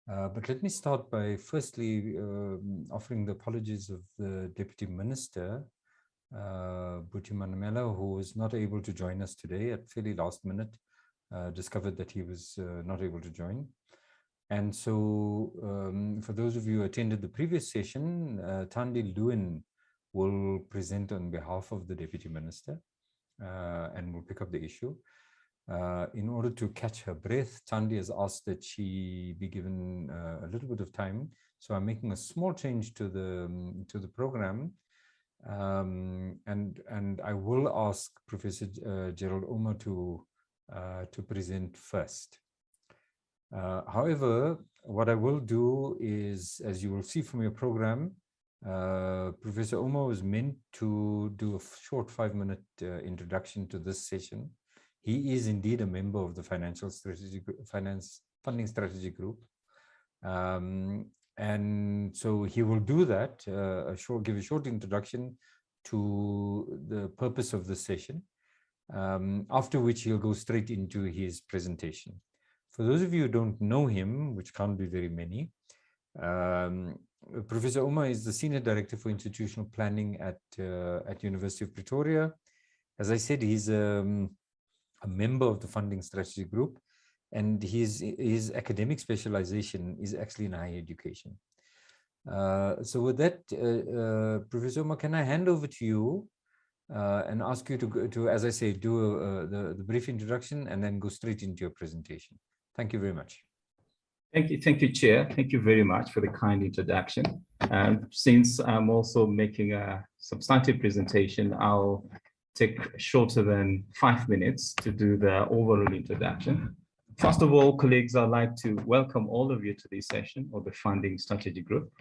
But let me start by firstly offering the apologies of the Deputy Minister, Buti Manamela, who was not able to join us today at fairly last minute, discovered that he was not able to join. And so for those of you who attended the previous session, Thandi Lewin will present on behalf of the Deputy Minister and will pick up the issue. In order to catch her breath, Thandi has asked that she be given a little bit of time. So I'm making a small change to the program. And I will ask Professor Gerald Ouma to present first. However, what I will do is, as you will see from your program, Professor Ouma was meant to do a short 5-minute introduction to this session. He is indeed a member of the Funding Strategy Group. And so he will do that, give a short introduction to the purpose of the session, after which he'll go straight into his presentation. For those of you who don't know him, which can't be very many, Professor Ouma is the Senior Director for Institutional Planning at University of Pretoria. As I said, he's a member of the Funding Strategy Group, and his academic specialization is actually in higher education. So with that, Professor Ouma, can I hand over to you and ask you to, as I say, do the brief introduction and then go straight into your presentation. Thank you very much. Thank you, Chair. Thank you very much for the kind introduction. Since I'm also making a substantive presentation, I'll take shorter than 5 minutes to do the overall introduction. First of all, colleagues, I'd like to welcome all of you to this session of the Funding Strategy Group.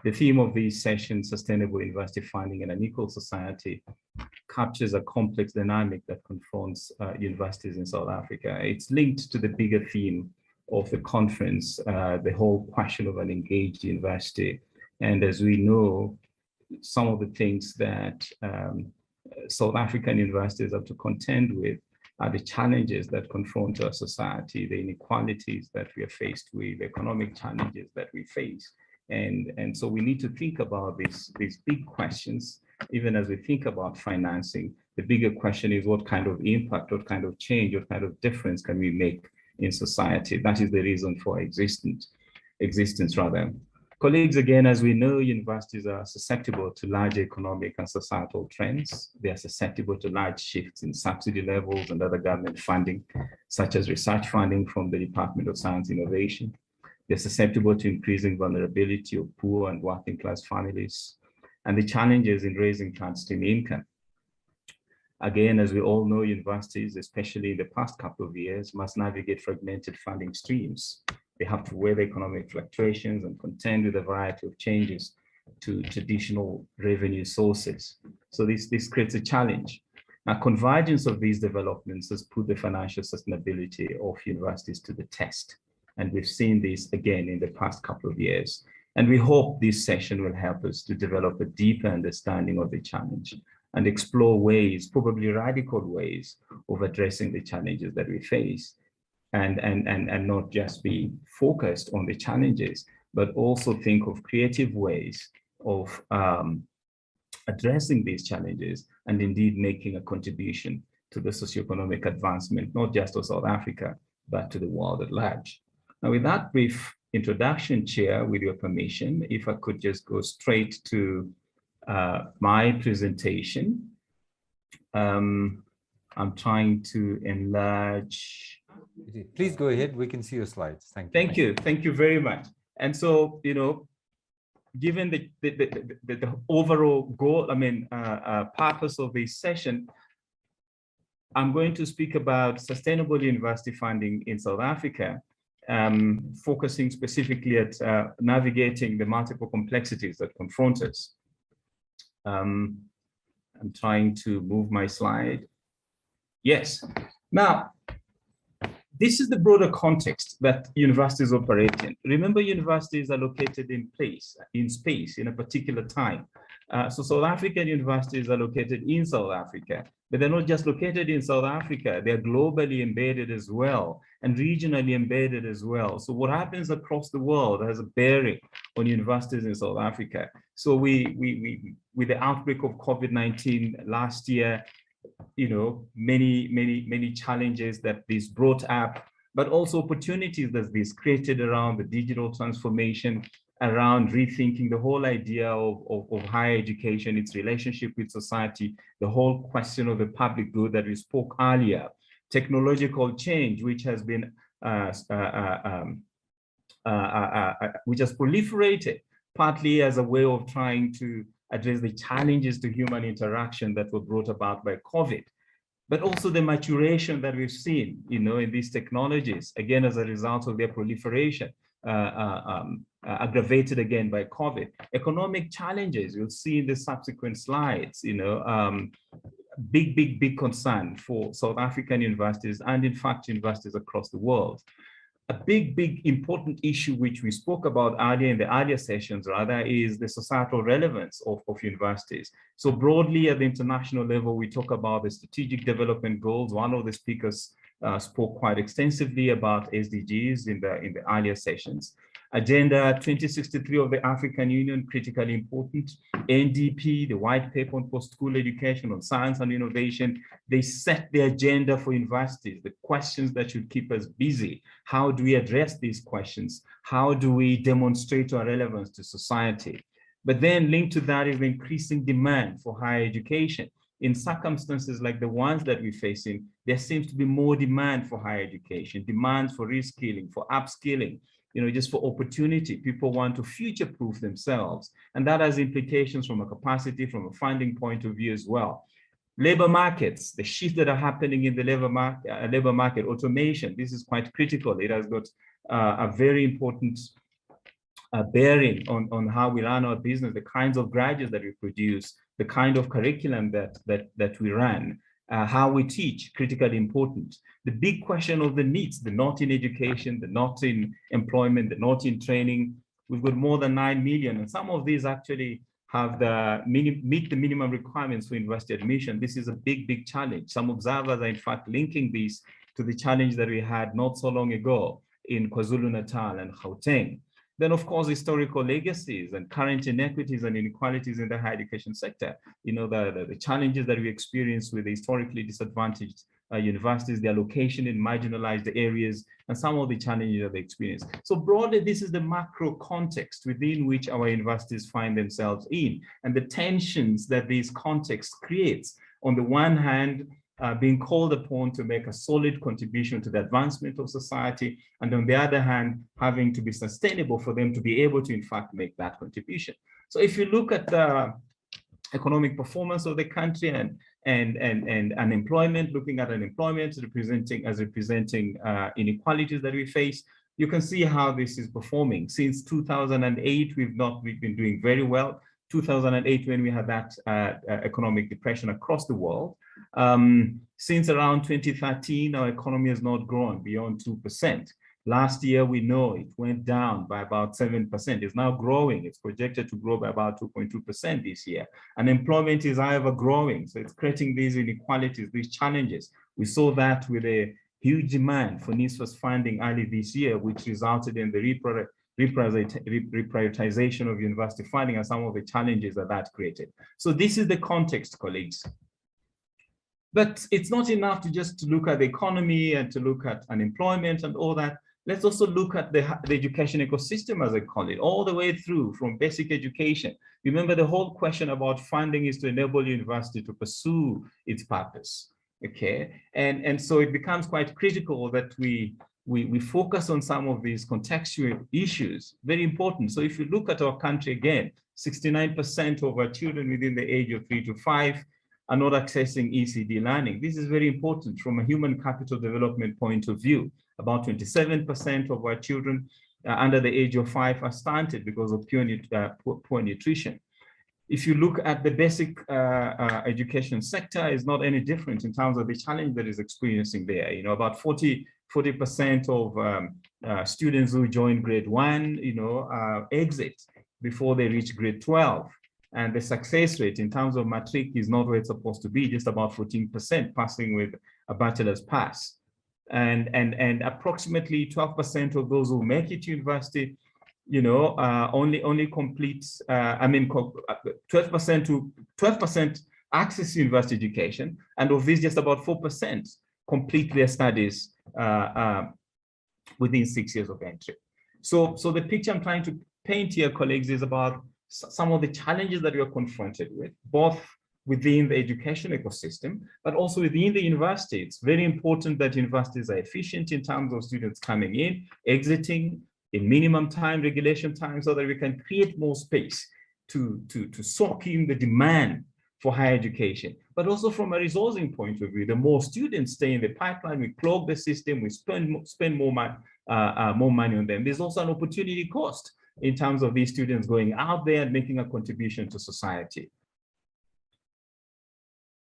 The theme of this session, Sustainable University Funding in an Equal Society, captures a complex dynamic that confronts universities in South Africa. It's linked to the bigger theme of the conference, the whole question of an engaged university. And as we know, some of the things that South African universities have to contend with are the challenges that confront our society, the inequalities that we are faced with, the economic challenges that we face. And so we need to think about these big questions. Even as we think about financing, the bigger question is what kind of impact, what kind of change, what kind of difference can we make in society? That is the reason for existence rather. Colleagues, again, as we know, universities are susceptible to large economic and societal trends. They are susceptible to large shifts in subsidy levels and other government funding, such as research funding from the Department of Science and Innovation. They're susceptible to increasing vulnerability of poor and working class families, and the challenges in raising clandestine income. Again, as we all know, universities, especially in the past couple of years, must navigate fragmented funding streams. They have to weather economic fluctuations and contend with a variety of changes to traditional revenue sources. So this creates a challenge. Now, convergence of these developments has put the financial sustainability of universities to the test. And we've seen this again in the past couple of years. And we hope this session will help us to develop a deeper understanding of the challenge and explore ways, probably radical ways, of addressing the challenges that we face. And not just be focused on the challenges, but also think of creative ways of addressing these challenges and indeed making a contribution to the socioeconomic advancement, not just of South Africa, but to the world at large. Now, with that brief introduction, Chair, with your permission, if I could just go straight to my presentation. I'm trying to enlarge. Please go ahead. We can see your slides. Thank you. Thank you. Thank you very much. And so, you know, given the overall goal, purpose of this session, I'm going to speak about sustainable university funding in South Africa, focusing specifically at navigating the multiple complexities that confront us. I'm trying to move my slide. Yes. Now, this is the broader context that universities operate in. Remember, universities are located in space, in a particular time. So South African universities are located in South Africa, but they're not just located in South Africa, they're globally embedded as well and regionally embedded as well. So what happens across the world has a bearing on universities in South Africa. So with the outbreak of COVID-19 last year, you know, many challenges that this brought up, but also opportunities that this created around the digital transformation, around rethinking the whole idea of higher education, its relationship with society, the whole question of the public good that we spoke earlier, technological change, which has been which has proliferated partly as a way of trying to address the challenges to human interaction that were brought about by COVID, but also the maturation that we've seen, you know, in these technologies, again, as a result of their proliferation, aggravated again by COVID. Economic challenges, you'll see in the subsequent slides, you know, big concern for South African universities and in fact universities across the world. A big important issue which we spoke about earlier in the earlier sessions rather is the societal relevance of universities. So broadly at the international level, we talk about the strategic development goals. One of the speakers spoke quite extensively about SDGs in the earlier sessions. Agenda 2063 of the African Union, critically important. NDP, the white paper on post-school education, on science and innovation, they set the agenda for universities, the questions that should keep us busy. How do we address these questions? How do we demonstrate our relevance to society? But then linked to that is the increasing demand for higher education. In circumstances like the ones that we're facing, there seems to be more demand for higher education, demands for reskilling, for upskilling, you know, just for opportunity. People want to future-proof themselves. And that has implications from a capacity, from a funding point of view as well. Labor markets, the shifts that are happening in the labor market, automation, this is quite critical. It has got a very important bearing on how we run our business, the kinds of graduates that we produce, the kind of curriculum that we run, how we teach, critically important. The big question of the needs, the not in education, the not in employment, the not in training. We've got more than 9 million, and some of these actually have meet the minimum requirements for university admission. This is a big challenge. Some observers are in fact linking this to the challenge that we had not so long ago in KwaZulu-Natal and Gauteng. Then, of course, historical legacies and current inequities and inequalities in the higher education sector. You know, the challenges that we experience with the historically disadvantaged universities, their location in marginalized areas, and some of the challenges that they experience. So broadly, this is the macro context within which our universities find themselves in, and the tensions that this context creates. On the one hand, being called upon to make a solid contribution to the advancement of society, and on the other hand, having to be sustainable for them to be able to, in fact, make that contribution. So if you look at the economic performance of the country and unemployment, looking at unemployment representing inequalities that we face, you can see how this is performing. Since 2008, we've been doing very well. 2008, when we had that economic depression across the world. Since around 2013, our economy has not grown beyond 2%. Last year, we know it went down by about 7%. It's now growing. It's projected to grow by about 2.2% this year. Unemployment is, however, growing. So it's creating these inequalities, these challenges. We saw that with a huge demand for NSFAS funding early this year, which resulted in the reprioritization of university funding and some of the challenges that created. So this is the context, colleagues. But it's not enough to just look at the economy and to look at unemployment and all that. Let's also look at the education ecosystem, as I call it, all the way through from basic education. Remember, the whole question about funding is to enable university to pursue its purpose, okay? And so it becomes quite critical that we focus on some of these contextual issues, very important. So if you look at our country again, 69% of our children within the age of 3 to 5 are not accessing ECD learning. This is very important from a human capital development point of view. About 27% of our children under the age of 5 are stunted because of poor nutrition. If you look at the basic education sector, it's not any different in terms of the challenge that is experiencing there. You know, about 40% of students who join grade 1, you know, exit before they reach grade 12. And the success rate in terms of matric is not where it's supposed to be, just about 14% passing with a bachelor's pass. And approximately 12% of those who make it to university, you know, only complete, 12% access to university education. And of this, just about 4% complete their studies within 6 years of entry. So the picture I'm trying to paint here, colleagues, is about some of the challenges that we are confronted with, both within the education ecosystem, but also within the university. It's very important that universities are efficient in terms of students coming in, exiting in minimum time, regulation time, so that we can create more space to soak in the demand for higher education. But also from a resourcing point of view, the more students stay in the pipeline, we clog the system, we spend more money on them. There's also an opportunity cost in terms of these students going out there and making a contribution to society.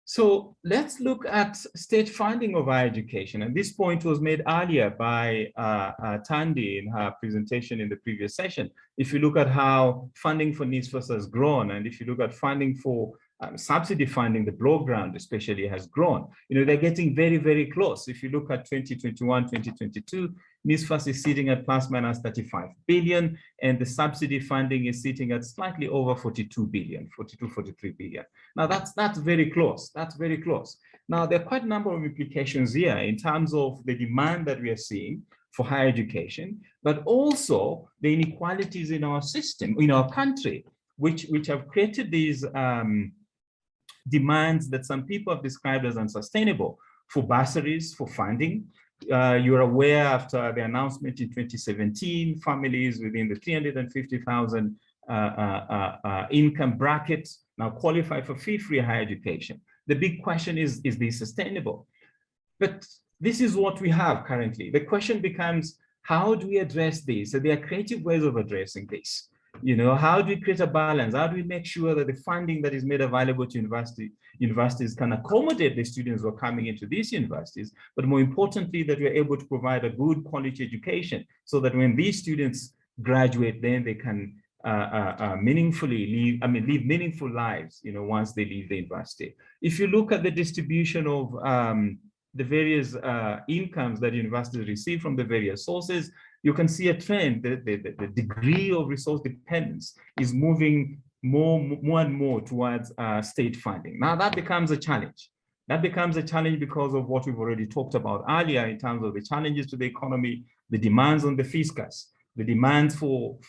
So let's look at state funding of higher education. And this point was made earlier by Tandy in her presentation in the previous session. If you look at how funding for NSFAS has grown, and if you look at funding for subsidy funding, the below ground especially has grown. You know, they're getting very, very close. If you look at 2021, 2022, NSFAS is sitting at plus minus 35 billion, and the subsidy funding is sitting at slightly over 42 billion, 42, 43 billion. Now that's very close. That's very close. Now, there are quite a number of implications here in terms of the demand that we are seeing for higher education, but also the inequalities in our system, in our country, which have created these demands that some people have described as unsustainable for bursaries, for funding. You're aware, after the announcement in 2017, families within the 350,000 income bracket now qualify for fee-free higher education. The big question is this sustainable? But this is what we have currently. The question becomes, how do we address this? So there are creative ways of addressing this. You know, how do we create a balance? How do we make sure that the funding that is made available to universities can accommodate the students who are coming into these universities, but more importantly, that we're able to provide a good quality education so that when these students graduate, then they can meaningfully live meaningful lives, you know, once they leave the university. If you look at the distribution of the various incomes that universities receive from the various sources, you can see a trend that the degree of resource dependence is moving more and more towards state funding. Now that becomes a challenge. That becomes a challenge because of what we've already talked about earlier in terms of the challenges to the economy, the demands on the fiscus, the demands for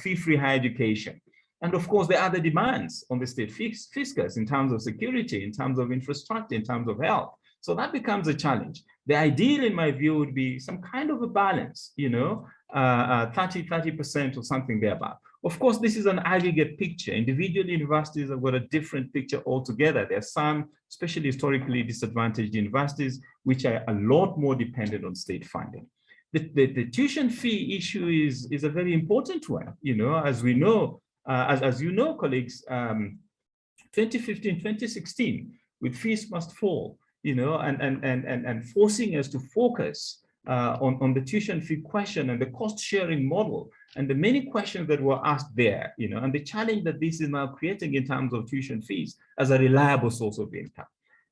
fee-free higher education. And of course, there are other demands on the state fiscus in terms of security, in terms of infrastructure, in terms of health. So that becomes a challenge. The ideal, in my view, would be some kind of a balance, you know, 30% or something thereabout. Of course, this is an aggregate picture. Individual universities have got a different picture altogether. There are some, especially historically disadvantaged universities, which are a lot more dependent on state funding. The tuition fee issue is a very important one, you know, as we know, as you know, colleagues, 2015, 2016, with fees must fall, you know, and forcing us to focus on the tuition fee question and the cost sharing model and the many questions that were asked there, you know, and the challenge that this is now creating in terms of tuition fees as a reliable source of income.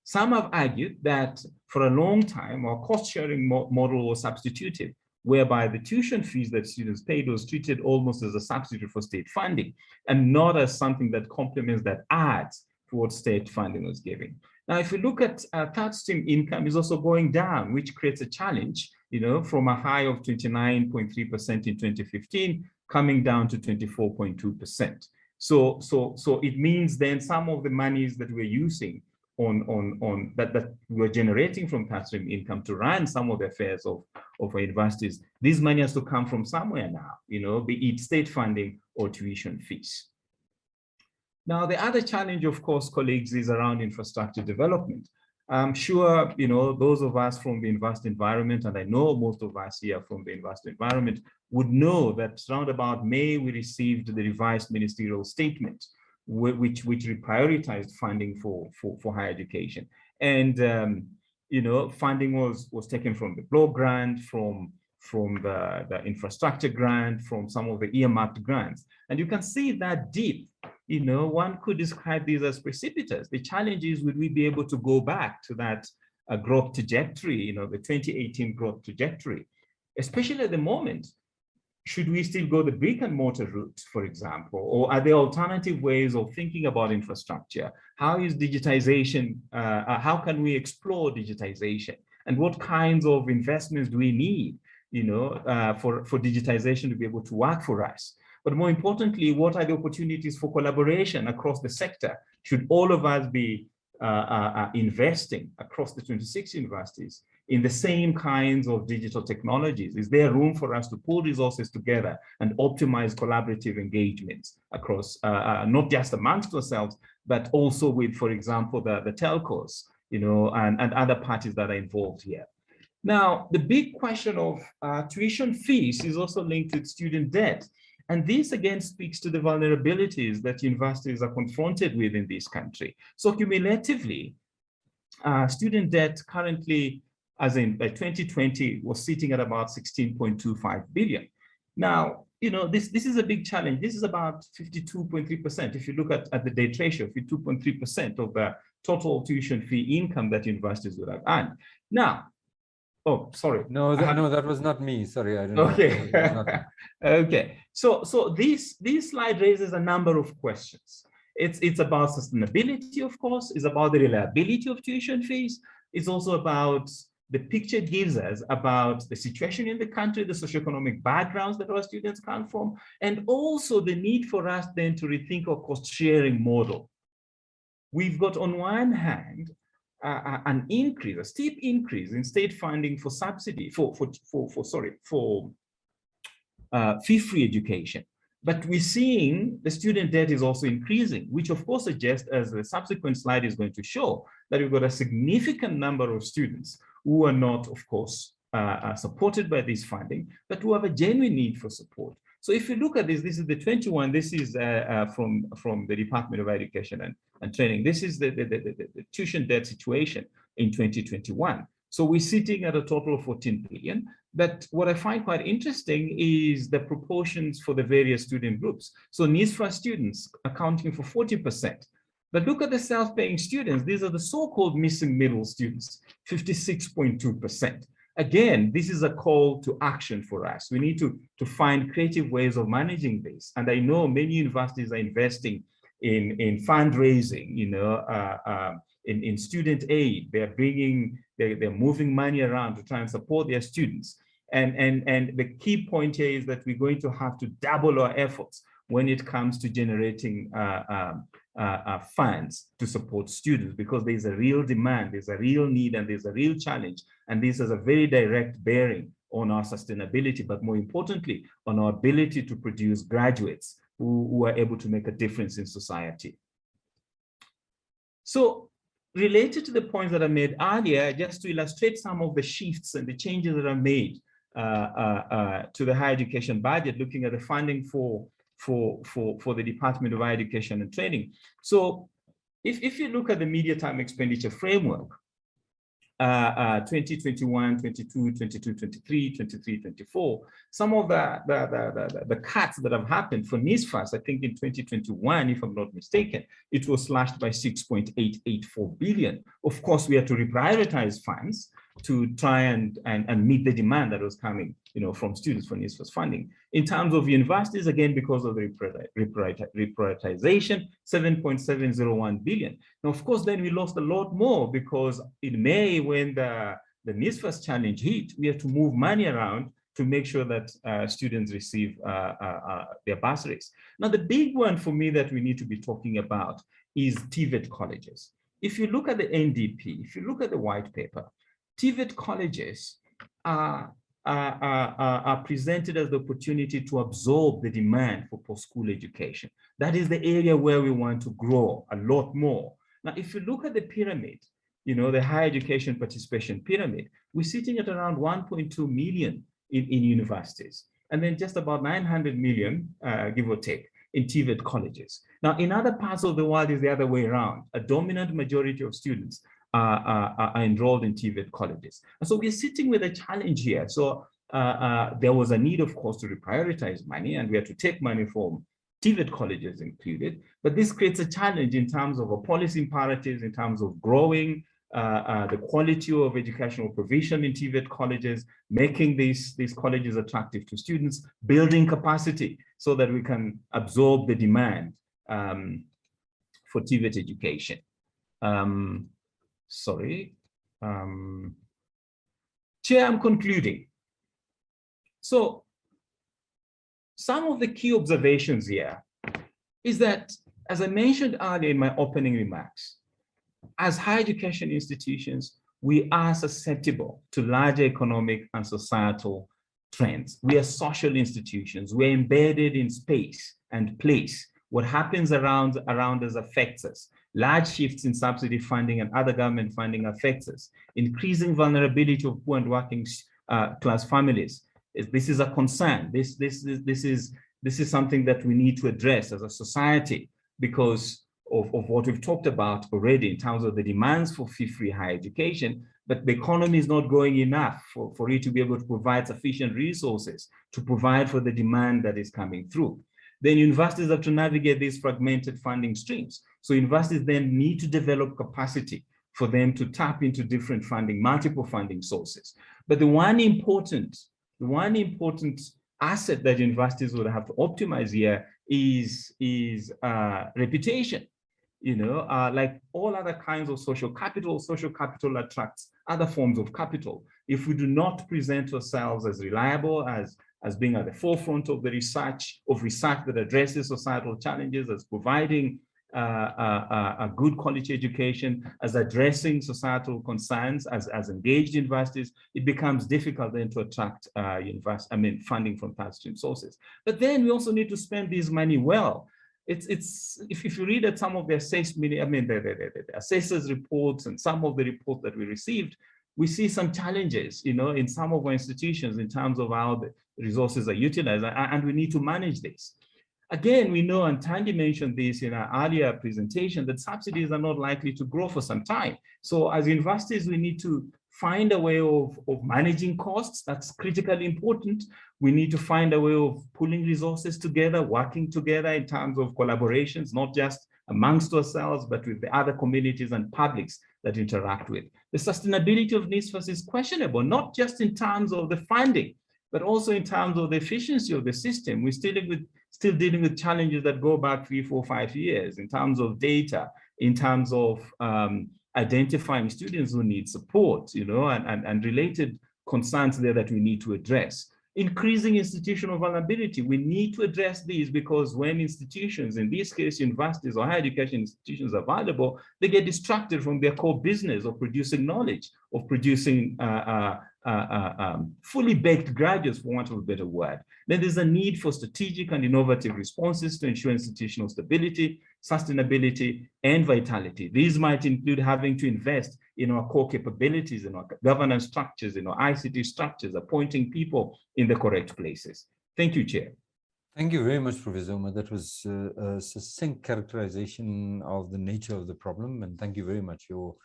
Some have argued that for a long time, our cost sharing model was substitutive, whereby the tuition fees that students paid was treated almost as a substitute for state funding and not as something that complements, that adds to what state funding was giving. Now, if you look at third stream income is also going down, which creates a challenge, you know, from a high of 29.3% in 2015, coming down to 24.2%. So it means then some of the monies that we're using that we're generating from third stream income to run some of the affairs of our universities, this money has to come from somewhere now, you know, be it state funding or tuition fees. Now, the other challenge, of course, colleagues, is around infrastructure development. I'm sure, you know, those of us from the university environment, and I know most of us here from the university environment, would know that around about May, we received the revised ministerial statement, which reprioritized funding for higher education. And, you know, funding was taken from the block grant, from the infrastructure grant, from some of the earmarked grants. And you can see that dip one could describe these as precipitous. The challenge is, would we be able to go back to that growth trajectory, the 2018 growth trajectory, especially at the moment? Should we still go the brick and mortar route, for example, or are there alternative ways of thinking about infrastructure? How is digitization, how can we explore digitization? And what kinds of investments do we need, for digitization to be able to work for us? But more importantly, what are the opportunities for collaboration across the sector? Should all of us be investing across the 26 universities in the same kinds of digital technologies? Is there room for us to pull resources together and optimize collaborative engagements across, not just amongst ourselves, but also with, for example, the telcos, and other parties that are involved here? Now, the big question of tuition fees is also linked with student debt. And this again speaks to the vulnerabilities that universities are confronted with in this country. So cumulatively, student debt currently, as in by 2020, was sitting at about 16.25 billion. Now, this is a big challenge. This is about 52.3%. If you look at the debt ratio, 52.3% of the total tuition fee income that universities would have earned. Now, oh, sorry. No, that was not me. Sorry, I don't know. Okay. Okay. So this slide raises a number of questions. It's about sustainability, of course. It's about the reliability of tuition fees. It's also about the picture it gives us about the situation in the country, the socioeconomic backgrounds that our students come from, and also the need for us then to rethink our cost-sharing model. We've got, on one hand, an increase, a steep increase in state funding for subsidy, for fee-free education. But we're seeing the student debt is also increasing, which of course suggests, as the subsequent slide is going to show, that we've got a significant number of students who are not, of course, supported by this funding, but who have a genuine need for support. So if you look at this is the 21, this is from the Department of Education and Training. This is the tuition debt situation in 2021. So we're sitting at a total of 14 billion. But what I find quite interesting is the proportions for the various student groups. So NISFRA students accounting for 40%. But look at the self-paying students. These are the so-called missing middle students, 56.2%. Again, this is a call to action for us. We need to find creative ways of managing this. And I know many universities are investing in fundraising, in student aid. They're moving money around to try and support their students. And the key point here is that we're going to have to double our efforts when it comes to generating funds to support students, because there's a real demand, there's a real need, and there's a real challenge. And this has a very direct bearing on our sustainability, but more importantly, on our ability to produce graduates who are able to make a difference in society. So related to the points that I made earlier, just to illustrate some of the shifts and the changes that are made to the higher education budget, looking at the funding for the Department of Higher Education and Training. So if you look at the media time expenditure framework, 2021, 22, 22, 23, 23, 24, some of the cuts that have happened for NISFAS, I think in 2021, if I'm not mistaken, it was slashed by 6.884 billion. Of course, we had to reprioritize funds to try and meet the demand that was coming, from students for NISFAS funding. In terms of universities, again, because of the reprioritization, 7.701 billion. Now, of course, then we lost a lot more, because in May, when the NISFAS challenge hit, we had to move money around to make sure that students receive their bursaries. Now, the big one for me that we need to be talking about is TVET colleges. If you look at the NDP, if you look at the white paper, TVET colleges are presented as the opportunity to absorb the demand for post-school education. That is the area where we want to grow a lot more. Now, if you look at the pyramid, the higher education participation pyramid, we're sitting at around 1.2 million in universities, and then just about 900 million, give or take, in TVET colleges. Now, in other parts of the world, is the other way around. A dominant majority of students are enrolled in TVET colleges. And so we're sitting with a challenge here. So there was a need, of course, to reprioritize money, and we had to take money from TVET colleges included, but this creates a challenge in terms of policy imperatives, in terms of growing the quality of educational provision in TVET colleges, making these colleges attractive to students, building capacity so that we can absorb the demand for TVET education. Chair, I'm concluding. So some of the key observations here is that, as I mentioned earlier in my opening remarks, as higher education institutions, we are susceptible to larger economic and societal trends. We are social institutions. We're embedded in space and place. What happens around us affects us. Large shifts in subsidy funding and other government funding affects us. Increasing vulnerability of poor and working class families. This is a concern. This is something that we need to address as a society because of what we've talked about already in terms of the demands for fee-free higher education, but the economy is not growing enough for it to be able to provide sufficient resources to provide for the demand that is coming through. Then universities have to navigate these fragmented funding streams. So universities then need to develop capacity for them to tap into different funding, multiple funding sources. But the one important asset that universities would have to optimize here is reputation. You know, like all other kinds of social capital attracts other forms of capital. If we do not present ourselves as reliable, as being at the forefront of the research that addresses societal challenges, as providing a good quality education, as addressing societal concerns, as engaged universities, it becomes difficult then to attract funding from third-stream sources. But then we also need to spend this money well. If you read at some of the the assessors' reports and some of the reports that we received, we see some challenges, you know, in some of our institutions in terms of how the resources are utilized, and we need to manage this. Again, we know, and Tandy mentioned this in our earlier presentation, that subsidies are not likely to grow for some time. So as universities, we need to find a way of managing costs. That's critically important. We need to find a way of pulling resources together, working together in terms of collaborations, not just amongst ourselves, but with the other communities and publics that interact with. The sustainability of NSFAS is questionable, not just in terms of the funding, but also in terms of the efficiency of the system. We're still dealing with challenges that go back 3, 4, 5 years in terms of data, in terms of identifying students who need support, you know, and related concerns there that we need to address. Increasing institutional vulnerability. We need to address these because when institutions, in this case, universities or higher education institutions are vulnerable, they get distracted from their core business of producing knowledge, of producing fully baked graduates, for want of a better word. Then there's a need for strategic and innovative responses to ensure institutional stability, sustainability, and vitality. These might include having to invest in our core capabilities, in our governance structures, in our ICT structures, appointing people in the correct places. Thank you, Chair. Thank you very much, Professor Ouma. That was a succinct characterization of the nature of the problem, and thank you very much. Your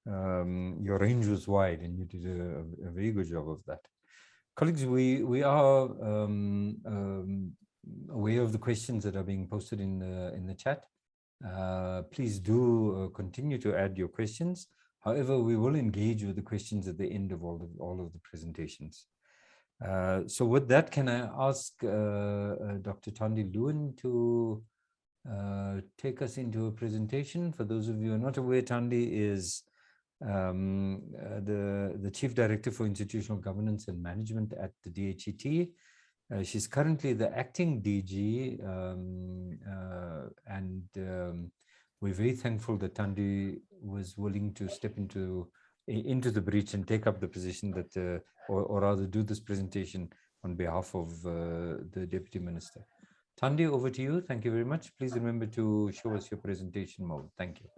range was wide, and you did a very good job of that. Colleagues, we are aware of the questions that are being posted in the chat. Please do continue to add your questions. However, we will engage with the questions at the end of all of the presentations. So with that, can I ask Dr. Thandi Lewin to take us into a presentation? For those of you who are not aware, Thandi is the Chief Director for Institutional Governance and Management at the DHET. She's currently the acting DG, and we're very thankful that Thandi was willing to step into the breach and take up the position that, or rather do this presentation on behalf of the Deputy Minister. Thandi, over to you. Thank you very much. Please remember to show us your presentation mode. Thank you.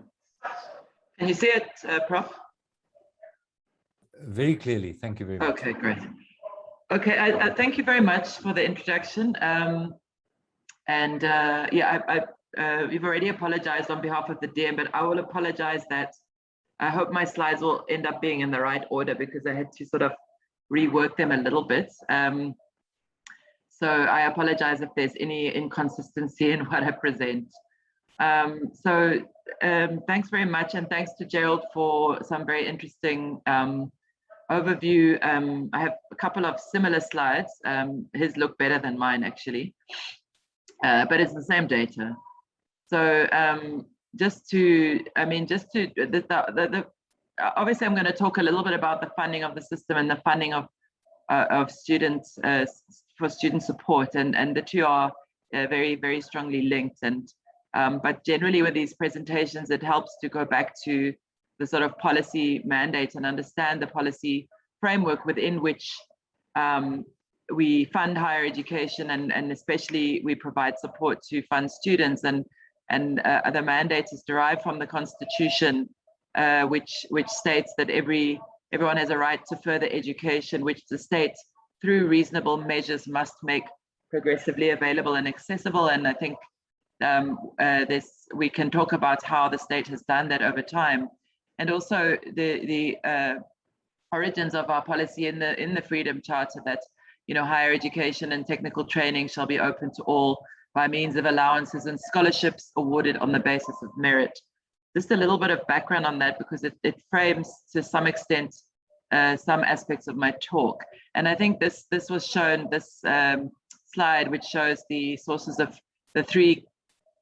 Can you see it, Prof? Very clearly. Thank you very much. Okay, great. Okay, thank you very much for the introduction. We've already apologized on behalf of the DM, but I will apologize that I hope my slides will end up being in the right order because I had to sort of rework them a little bit. So I apologize if there's any inconsistency in what I present. Thanks very much, and thanks to Gerald for some very interesting overview. I have a couple of similar slides. His look better than mine, actually, but it's the same data. So obviously I'm going to talk a little bit about the funding of the system and the funding of students for student support, and the two are very, very strongly linked. And but generally with these presentations, it helps to go back to the sort of policy mandate and understand the policy framework within which we fund higher education, and especially we provide support to fund students. And the mandate is derived from the Constitution, which states that everyone has a right to further education, which the state, through reasonable measures, must make progressively available and accessible. And I think we can talk about how the state has done that over time, and also the origins of our policy in the Freedom Charter, that higher education and technical training shall be open to all by means of allowances and scholarships awarded on the basis of merit. Just a little bit of background on that, because it frames to some extent some aspects of my talk. And I think this was shown, this slide, which shows the sources of the three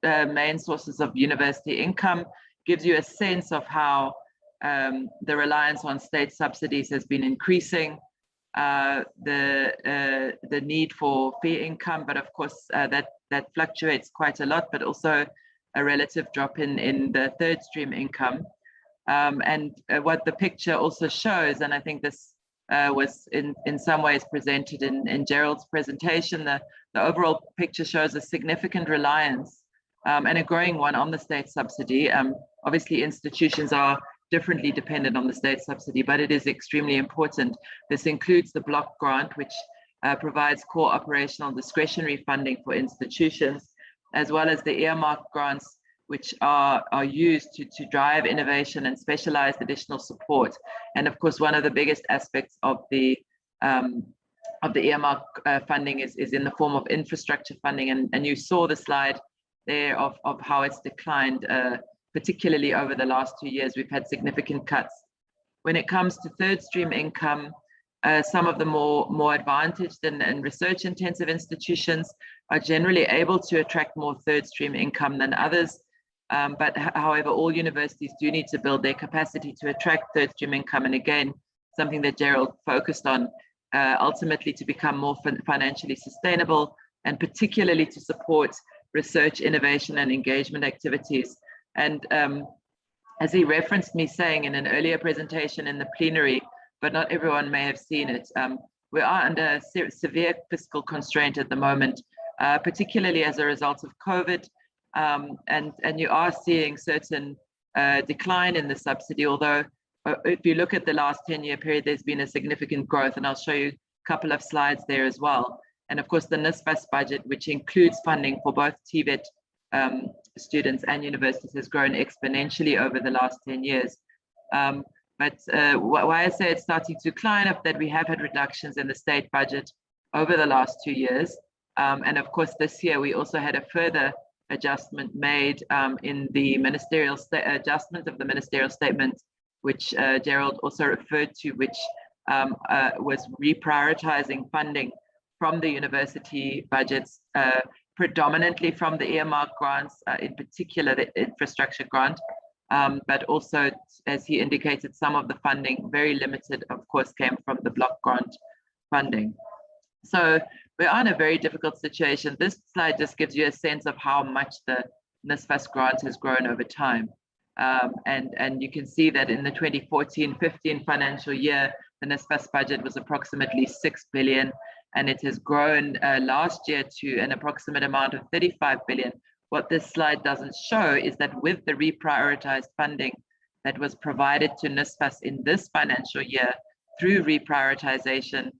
main sources of university income, gives you a sense of how the reliance on state subsidies has been increasing, the need for fee income, but of course that fluctuates quite a lot, but also a relative drop in the third stream income. And what the picture also shows, and I think this was in some ways presented in Gerald's presentation, the overall picture shows a significant reliance and a growing one on the state subsidy. Obviously, institutions are differently dependent on the state subsidy, but it is extremely important. This includes the block grant, which provides core operational discretionary funding for institutions, as well as the earmark grants, which are used to drive innovation and specialized additional support. And of course, one of the biggest aspects of the earmark funding is in the form of infrastructure funding. And you saw the slide there of how it's declined, particularly over the last 2 years. We've had significant cuts. When it comes to third stream income, some of the more advantaged and research intensive institutions are generally able to attract more third stream income than others. But however, all universities do need to build their capacity to attract third stream income. And again, something that Gerald focused on, ultimately to become more financially sustainable, and particularly to support research, innovation, and engagement activities. And as he referenced me saying in an earlier presentation in the plenary, but not everyone may have seen it, we are under severe fiscal constraint at the moment, particularly as a result of COVID. And you are seeing certain decline in the subsidy, although if you look at the last 10-year period, there's been a significant growth, and I'll show you a couple of slides there as well. And of course, the NSFAS budget, which includes funding for both TVET students and universities, has grown exponentially over the last 10 years. But why I say it's starting to decline is that we have had reductions in the state budget over the last 2 years. And of course, this year, we also had a further adjustment made in the ministerial adjustment of the ministerial statement, which Gerald also referred to, which was reprioritizing funding from the university budgets, predominantly from the earmark grants, in particular the infrastructure grant, but also, as he indicated, some of the funding, very limited, of course, came from the block grant funding. So we are in a very difficult situation. This slide just gives you a sense of how much the NSFAS grant has grown over time. And you can see that in the 2014-15 financial year, the NSFAS budget was approximately 6 billion, and it has grown last year to an approximate amount of 35 billion. What this slide doesn't show is that with the reprioritized funding that was provided to NSFAS in this financial year through reprioritization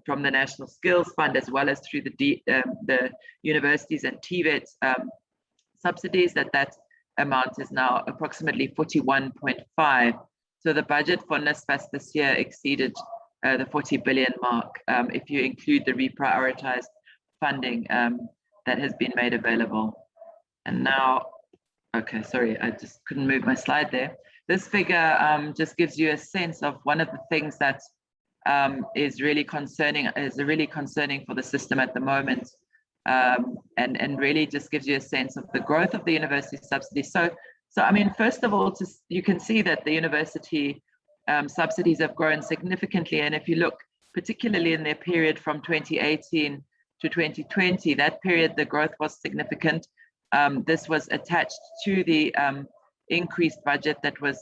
from the National Skills Fund, as well as through the universities and TVET subsidies, that amount is now approximately 41.5. So the budget for NSFAS this year exceeded the 40 billion mark, if you include the reprioritized funding that has been made available. And now, okay, sorry, I just couldn't move my slide there. This figure just gives you a sense of one of the things that is really concerning for the system at the moment, and really just gives you a sense of the growth of the university subsidy. So I mean, first of all, you can see that the university subsidies have grown significantly, and if you look particularly in their period from 2018 to 2020, that period the growth was significant. This was attached to the increased budget that was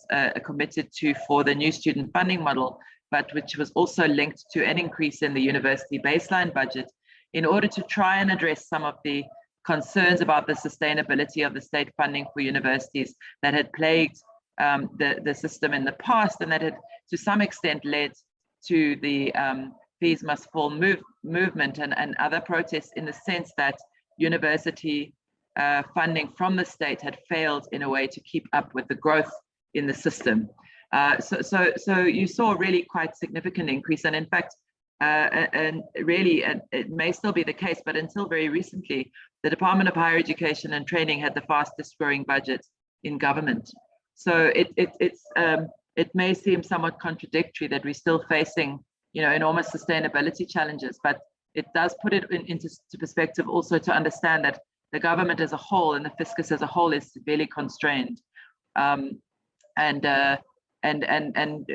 committed to for the new student funding model, but which was also linked to an increase in the university baseline budget in order to try and address some of the concerns about the sustainability of the state funding for universities that had plagued the system in the past, and that had to some extent led to the fees must fall movement and other protests, in the sense that university funding from the state had failed in a way to keep up with the growth in the system. So you saw a really quite significant increase, and in fact, and it may still be the case, but until very recently, the Department of Higher Education and Training had the fastest growing budget in government. So it may seem somewhat contradictory that we're still facing, enormous sustainability challenges, but it does put it into perspective also to understand that the government as a whole and the fiscus as a whole is severely constrained. And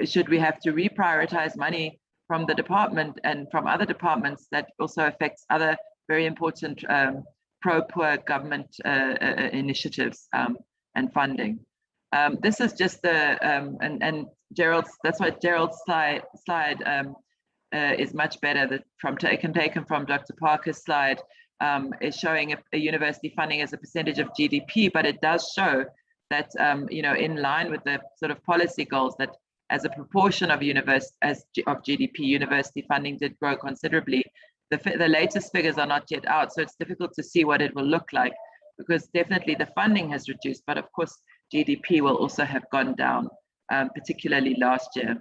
should we have to reprioritize money from the department and from other departments, that also affects other very important pro-poor government initiatives and funding. This is just and Gerald's, that's why Gerald's slide is much better taken from Dr. Parker's slide. Is showing a university funding as a percentage of GDP, but it does show that in line with the sort of policy goals, that as a proportion of GDP, university funding did grow considerably. The latest figures are not yet out, so it's difficult to see what it will look like, because definitely the funding has reduced, but of course GDP will also have gone down, particularly last year.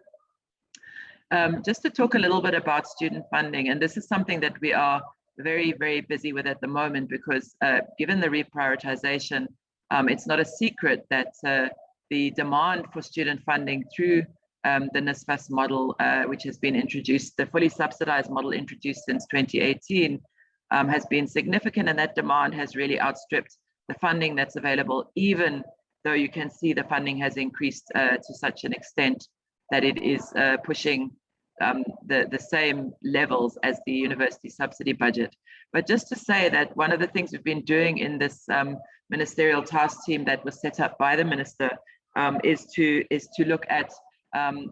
Just to talk a little bit about student funding, and this is something that we are very, very busy with at the moment, because given the reprioritization, it's not a secret that the demand for student funding through the NSFAS model, which has been introduced, the fully subsidized model introduced since 2018, has been significant, and that demand has really outstripped the funding that's available, even though you can see the funding has increased to such an extent that it is pushing the same levels as the university subsidy budget. But just to say that one of the things we've been doing in this ministerial task team that was set up by the minister is to look at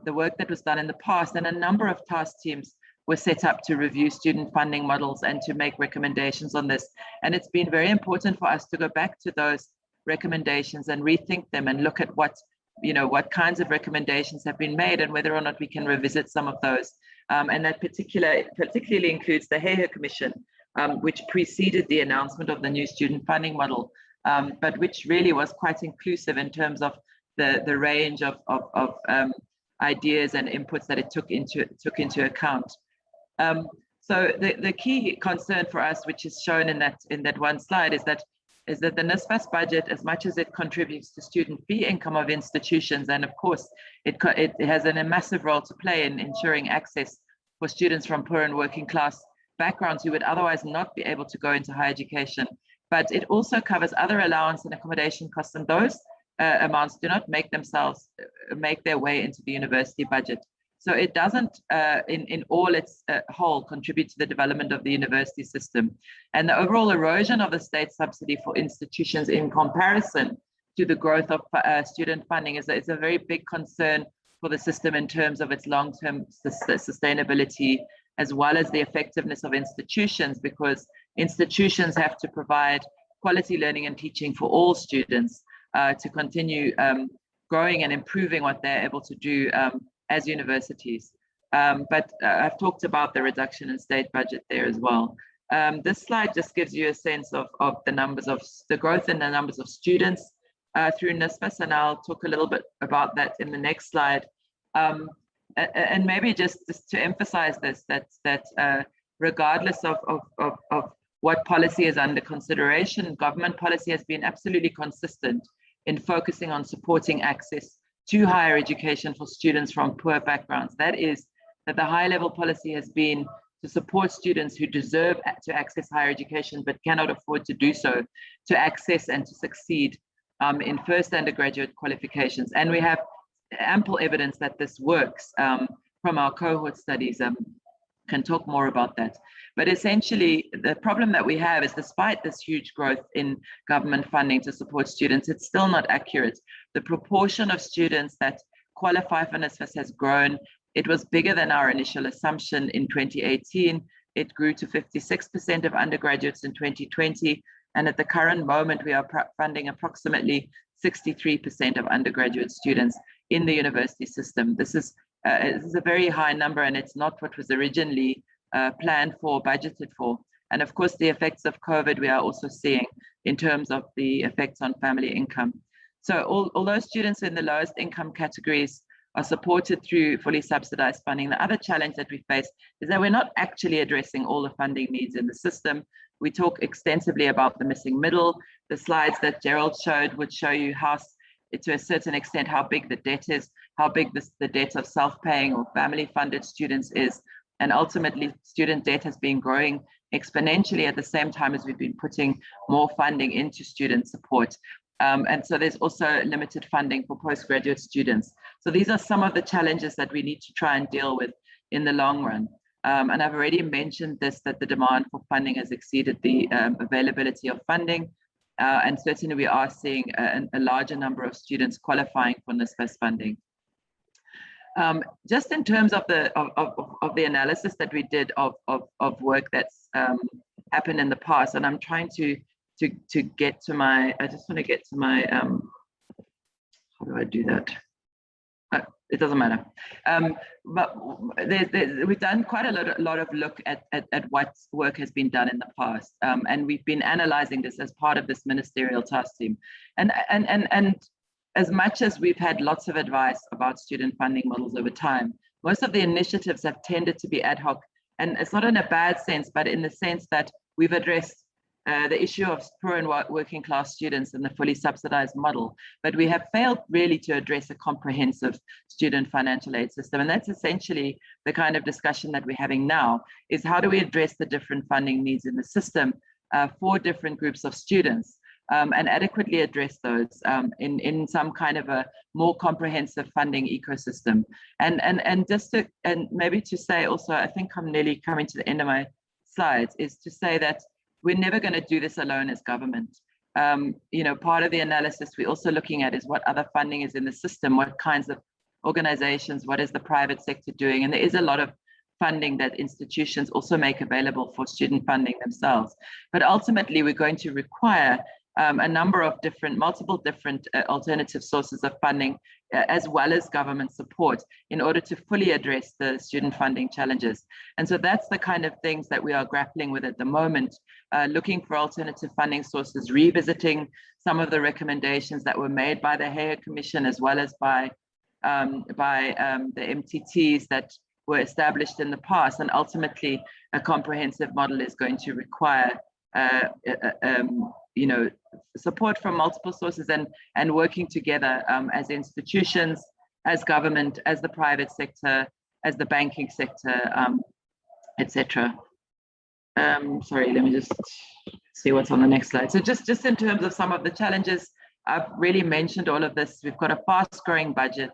the work that was done in the past, and a number of task teams were set up to review student funding models and to make recommendations on this. And it's been very important for us to go back to those recommendations and rethink them and look at what kinds of recommendations have been made and whether or not we can revisit some of those. And that particularly includes the Hehe Commission, which preceded the announcement of the new student funding model, but which really was quite inclusive in terms of the range of ideas and inputs that it took into account. So the key concern for us, which is shown in that one slide, is that the NSFAS budget, as much as it contributes to student fee income of institutions, and of course it has a massive role to play in ensuring access for students from poor and working class backgrounds who would otherwise not be able to go into higher education, but it also covers other allowance and accommodation costs, and those amounts do not make their way into the university budget. So it doesn't, in all its whole, contribute to the development of the university system. And the overall erosion of the state subsidy for institutions in comparison to the growth of student funding is a very big concern for the system in terms of its long-term sustainability, as well as the effectiveness of institutions, because institutions have to provide quality learning and teaching for all students to continue growing and improving what they're able to do as universities. But I've talked about the reduction in state budget there as well. This slide just gives you a sense of the growth in the numbers of students through NSFAS, and I'll talk a little bit about that in the next slide. And maybe just to emphasize this, that regardless of what policy is under consideration. Government policy has been absolutely consistent in focusing on supporting access to higher education for students from poor backgrounds. That is, that the high level policy has been to support students who deserve to access higher education but cannot afford to do so, to access and to succeed in first undergraduate qualifications. And we have ample evidence that this works from our cohort studies. Can talk more about that. But essentially, the problem that we have is, despite this huge growth in government funding to support students, it's still not accurate. The proportion of students that qualify for NSFAS has grown. It was bigger than our initial assumption in 2018. It grew to 56% of undergraduates in 2020. And at the current moment, we are funding approximately 63% of undergraduate students in the university system. This is a very high number, and it's not what was originally planned for, budgeted for. And of course, the effects of COVID we are also seeing in terms of the effects on family income. So although students in the lowest income categories are supported through fully subsidized funding, the other challenge that we face is that we're not actually addressing all the funding needs in the system. We talk extensively about the missing middle. The slides that Gerald showed would show you how, to a certain extent, how big the debt is, how big the debt of self-paying or family-funded students is. And ultimately, student debt has been growing exponentially at the same time as we've been putting more funding into student support. And so there's also limited funding for postgraduate students. So these are some of the challenges that we need to try and deal with in the long run. And I've already mentioned this, that the demand for funding has exceeded the availability of funding. And certainly we are seeing a larger number of students qualifying for NSFAS funding. Just in terms of the analysis that we did of work that's happened in the past, and I'm trying to get to my, I just want to get to my, how do I do that? It doesn't matter. But we've done quite a lot of look at what work has been done in the past. And we've been analyzing this as part of this ministerial task team. And as much as we've had lots of advice about student funding models over time, most of the initiatives have tended to be ad hoc. And it's not in a bad sense, but in the sense that we've addressed the issue of poor and working class students in the fully subsidized model, but we have failed really to address a comprehensive student financial aid system. And that's essentially the kind of discussion that we're having now, is how do we address the different funding needs in the system for different groups of students, and adequately address those in some kind of a more comprehensive funding ecosystem. And just to, and maybe to say also, I think I'm nearly coming to the end of my slides, is to say that we're never going to do this alone as government. Part of the analysis we're also looking at is what other funding is in the system, what kinds of organizations, what is the private sector doing? And there is a lot of funding that institutions also make available for student funding themselves. But ultimately, we're going to require a number of multiple different alternative sources of funding, as well as government support, in order to fully address the student funding challenges. And so that's the kind of things that we are grappling with at the moment, looking for alternative funding sources, revisiting some of the recommendations that were made by the Hare Commission, as well as by the MTTs that were established in the past. And ultimately, a comprehensive model is going to require support from multiple sources and working together as institutions, as government, as the private sector, as the banking sector, etc. Sorry, let me just see what's on the next slide. So just in terms of some of the challenges, I've really mentioned all of this. We've got a fast-growing budget,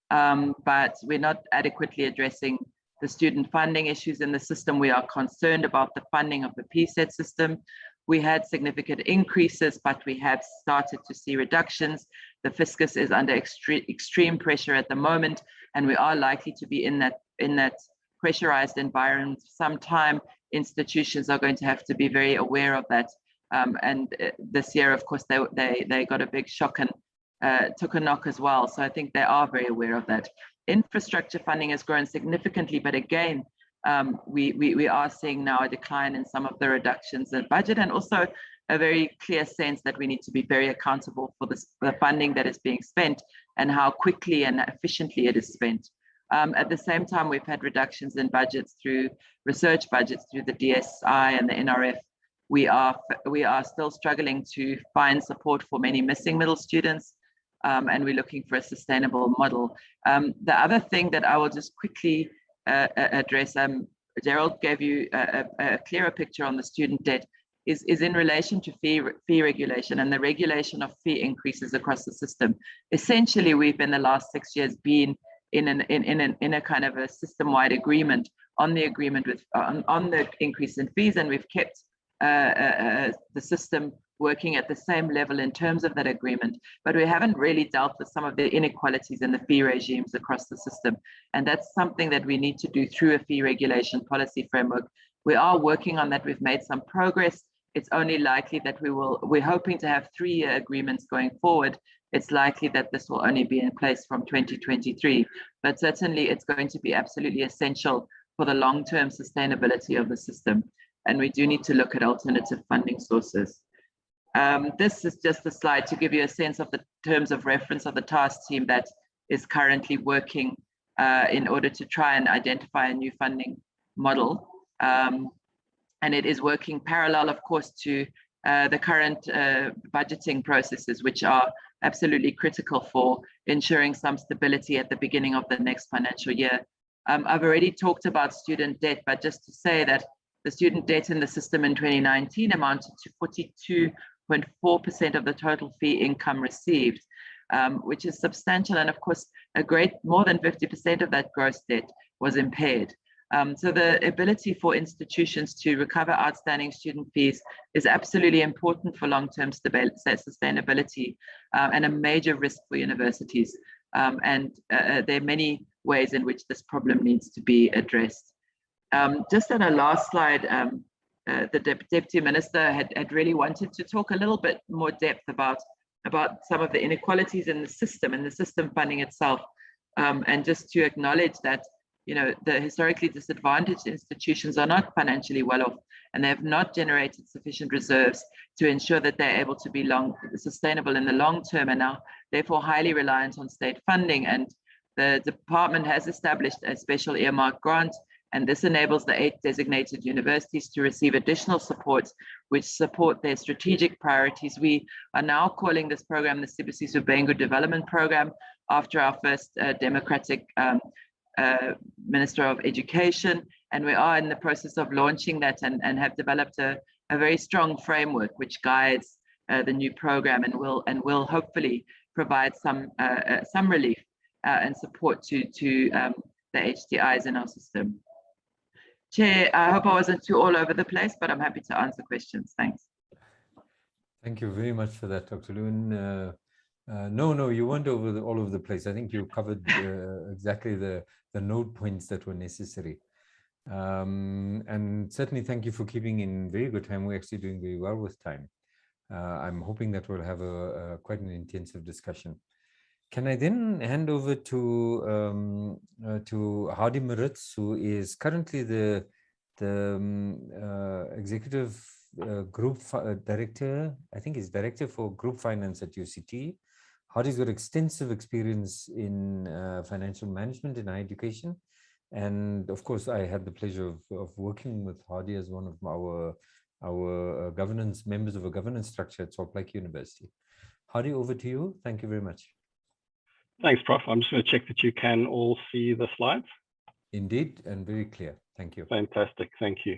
but we're not adequately addressing the student funding issues in the system. We are concerned about the funding of the PSET system. We had significant increases, but we have started to see reductions. The fiscus is under extreme pressure at the moment, and we are likely to be in that pressurized environment for some time. Institutions are going to have to be very aware of that. And this year, of course, they got a big shock and took a knock as well. So I think they are very aware of that. Infrastructure funding has grown significantly, but again, we are seeing now a decline in some of the reductions in budget, and also a very clear sense that we need to be very accountable for the funding that is being spent and how quickly and efficiently it is spent. At the same time, we've had reductions in budgets through research budgets through the DSI and the NRF, we are still struggling to find support for many missing middle students, and we're looking for a sustainable model. The other thing that I will just quickly address, Gerald gave you a clearer picture on the student debt, is in relation to fee regulation and the regulation of fee increases across the system. Essentially, we've in the last 6 years been in a kind of a system-wide agreement on the increase in fees, and we've kept the system working at the same level in terms of that agreement, but we haven't really dealt with some of the inequalities in the fee regimes across the system. And that's something that we need to do through a fee regulation policy framework. We are working on that. We've made some progress. It's only likely that we're hoping to have 3-year agreements going forward. It's likely that this will only be in place from 2023, but certainly it's going to be absolutely essential for the long-term sustainability of the system. And we do need to look at alternative funding sources. This is just a slide to give you a sense of the terms of reference of the task team that is currently working in order to try and identify a new funding model. And it is working parallel, of course, to the current budgeting processes, which are absolutely critical for ensuring some stability at the beginning of the next financial year. I've already talked about student debt, but just to say that the student debt in the system in 2019 amounted to 42.4% of the total fee income received, which is substantial. And of course, more than 50% of that gross debt was impaired. So the ability for institutions to recover outstanding student fees is absolutely important for long-term sustainability and a major risk for universities. And there are many ways in which this problem needs to be addressed. Just on our last slide, the Deputy Minister had really wanted to talk a little bit more depth about some of the inequalities in the system funding itself, and just to acknowledge that, you know, the historically disadvantaged institutions are not financially well off, and they have not generated sufficient reserves to ensure that they're able to be sustainable in the long term, and are therefore highly reliant on state funding. And the department has established a special earmark grant, and this enables the 8 designated universities to receive additional supports which support their strategic priorities. We are now calling this program the Sibusiso Bengu Development Program, after our first democratic Minister of Education, and we are in the process of launching that, and have developed a very strong framework which guides the new program, and will hopefully provide some relief and support to the HDIs in our system. Chair, I hope I wasn't too all over the place, but I'm happy to answer questions. Thanks. Thank you very much for that, Dr. Lewin. No, you weren't all over the place. I think you covered exactly the node points that were necessary. And certainly thank you for keeping in very good time. We're actually doing very well with time. I'm hoping that we'll have quite an intensive discussion. Can I then hand over to Hardy Maritz, who is currently the executive group director, I think he's director for group finance at UCT. Hardy's got extensive experience in financial management in higher education. And of course, I had the pleasure of working with Hardy as one of our governance members of a governance structure at Salt Lake University. Hardy, over to you. Thank you very much. Thanks, Prof. I'm just going to check that you can all see the slides. Indeed, and very clear. Thank you. Fantastic. Thank you.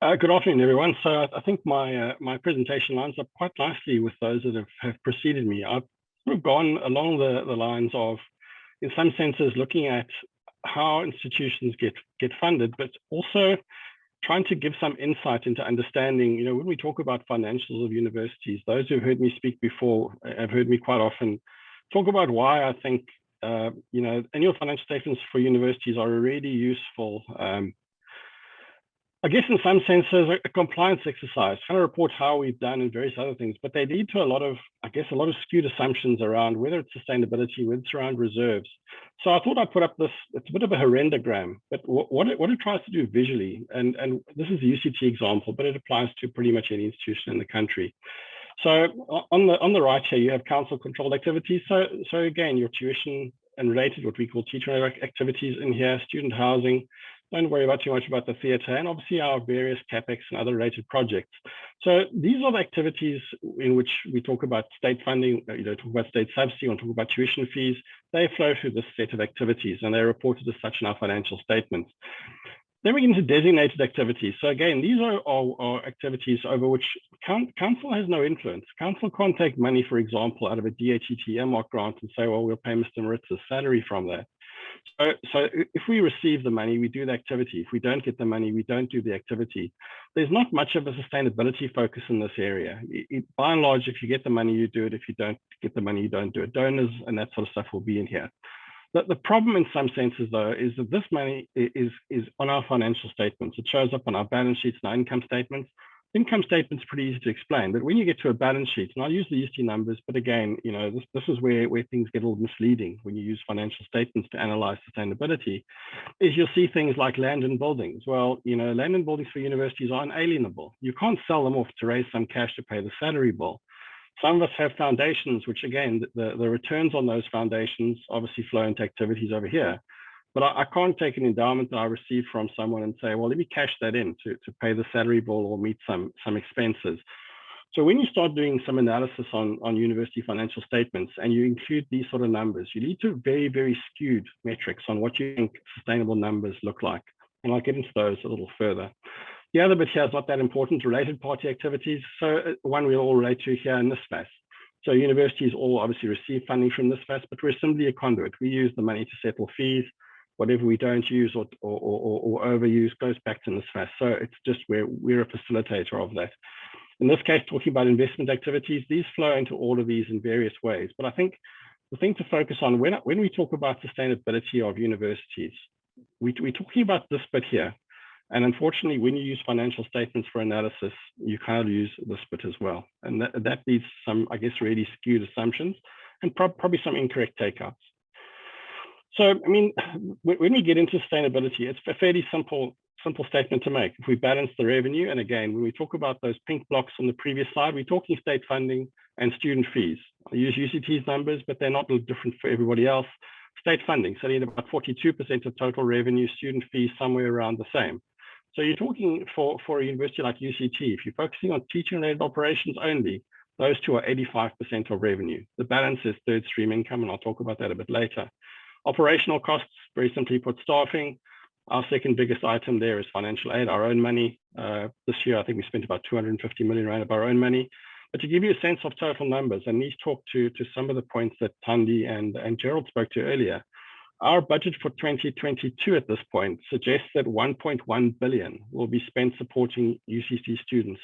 Good afternoon, everyone. So I think my presentation lines up quite nicely with those that have preceded me. I've sort of gone along the lines of, in some senses, looking at how institutions get funded, but also trying to give some insight into understanding, you know, when we talk about financials of universities, those who've heard me speak before have heard me quite often talk about why I think, you know, annual financial statements for universities are really useful. I guess in some senses, a compliance exercise, trying to report how we've done and various other things, but they lead to a lot of skewed assumptions around whether it's sustainability, whether it's around reserves. So I thought I'd put up this, it's a bit of a horrendogram, but what it tries to do visually, and this is a UCT example, but it applies to pretty much any institution in the country. So on the right here, you have council controlled activities. So again, your tuition and related, what we call teacher activities in here, student housing, Don't worry about too much about the theatre, and obviously our various CapEx and other related projects. So these are the activities in which we talk about state funding, talk about state subsidy, or talk about tuition fees. They flow through this set of activities, and they're reported as such in our financial statements. Then we get into designated activities. So again, these are activities over which council has no influence. Council can't take money, for example, out of a DHET earmark grant and say, well, we'll pay Mr. Maritz's salary from that. So if we receive the money, we do the activity. If we don't get the money, we don't do the activity. There's not much of a sustainability focus in this area. By and large, if you get the money, you do it. If you don't get the money, you don't do it. Donors and that sort of stuff will be in here. The problem in some senses, though, is that this money is on our financial statements. It shows up on our balance sheets and our income statements. Income statement's pretty easy to explain, but when you get to a balance sheet, and I'll use the UST numbers, but again, this is where things get a little misleading when you use financial statements to analyze sustainability, is you'll see things like land and buildings. Well, land and buildings for universities are unalienable. You can't sell them off to raise some cash to pay the salary bill. Some of us have foundations, which again, the returns on those foundations obviously flow into activities over here. But I can't take an endowment that I receive from someone and say, well, let me cash that in to pay the salary bill or meet some expenses. So when you start doing some analysis on university financial statements and you include these sort of numbers, you lead to very, very skewed metrics on what you think sustainable numbers look like. And I'll get into those a little further. The other bit here is not that important, related party activities. So one we all relate to here in NSFAS. So universities all obviously receive funding from NSFAS, but we're simply a conduit. We use the money to settle fees. Whatever we don't use or overuse goes back to NSFAS. So it's just we're a facilitator of that. In this case, talking about investment activities, these flow into all of these in various ways. But I think the thing to focus on when we talk about sustainability of universities, we're talking about this bit here. And unfortunately, when you use financial statements for analysis, you kind of use this bit as well. And that leads some, I guess, really skewed assumptions and probably some incorrect takeouts. So, I mean, when we get into sustainability, it's a fairly simple statement to make. If we balance the revenue, and again, when we talk about those pink blocks on the previous slide, we're talking state funding and student fees. I use UCT's numbers, but they're not different for everybody else. State funding, sitting at about 42% of total revenue, student fees somewhere around the same. So you're talking for a university like UCT, if you're focusing on teaching-related operations only, those two are 85% of revenue. The balance is third stream income, and I'll talk about that a bit later. Operational costs, very simply put, staffing. Our second biggest item there is financial aid, our own money. This year, I think we spent about 250 million rand of our own money. But to give you a sense of total numbers, and these talk to some of the points that Thandi and Gerald spoke to earlier, our budget for 2022 at this point suggests that 1.1 billion will be spent supporting UCT students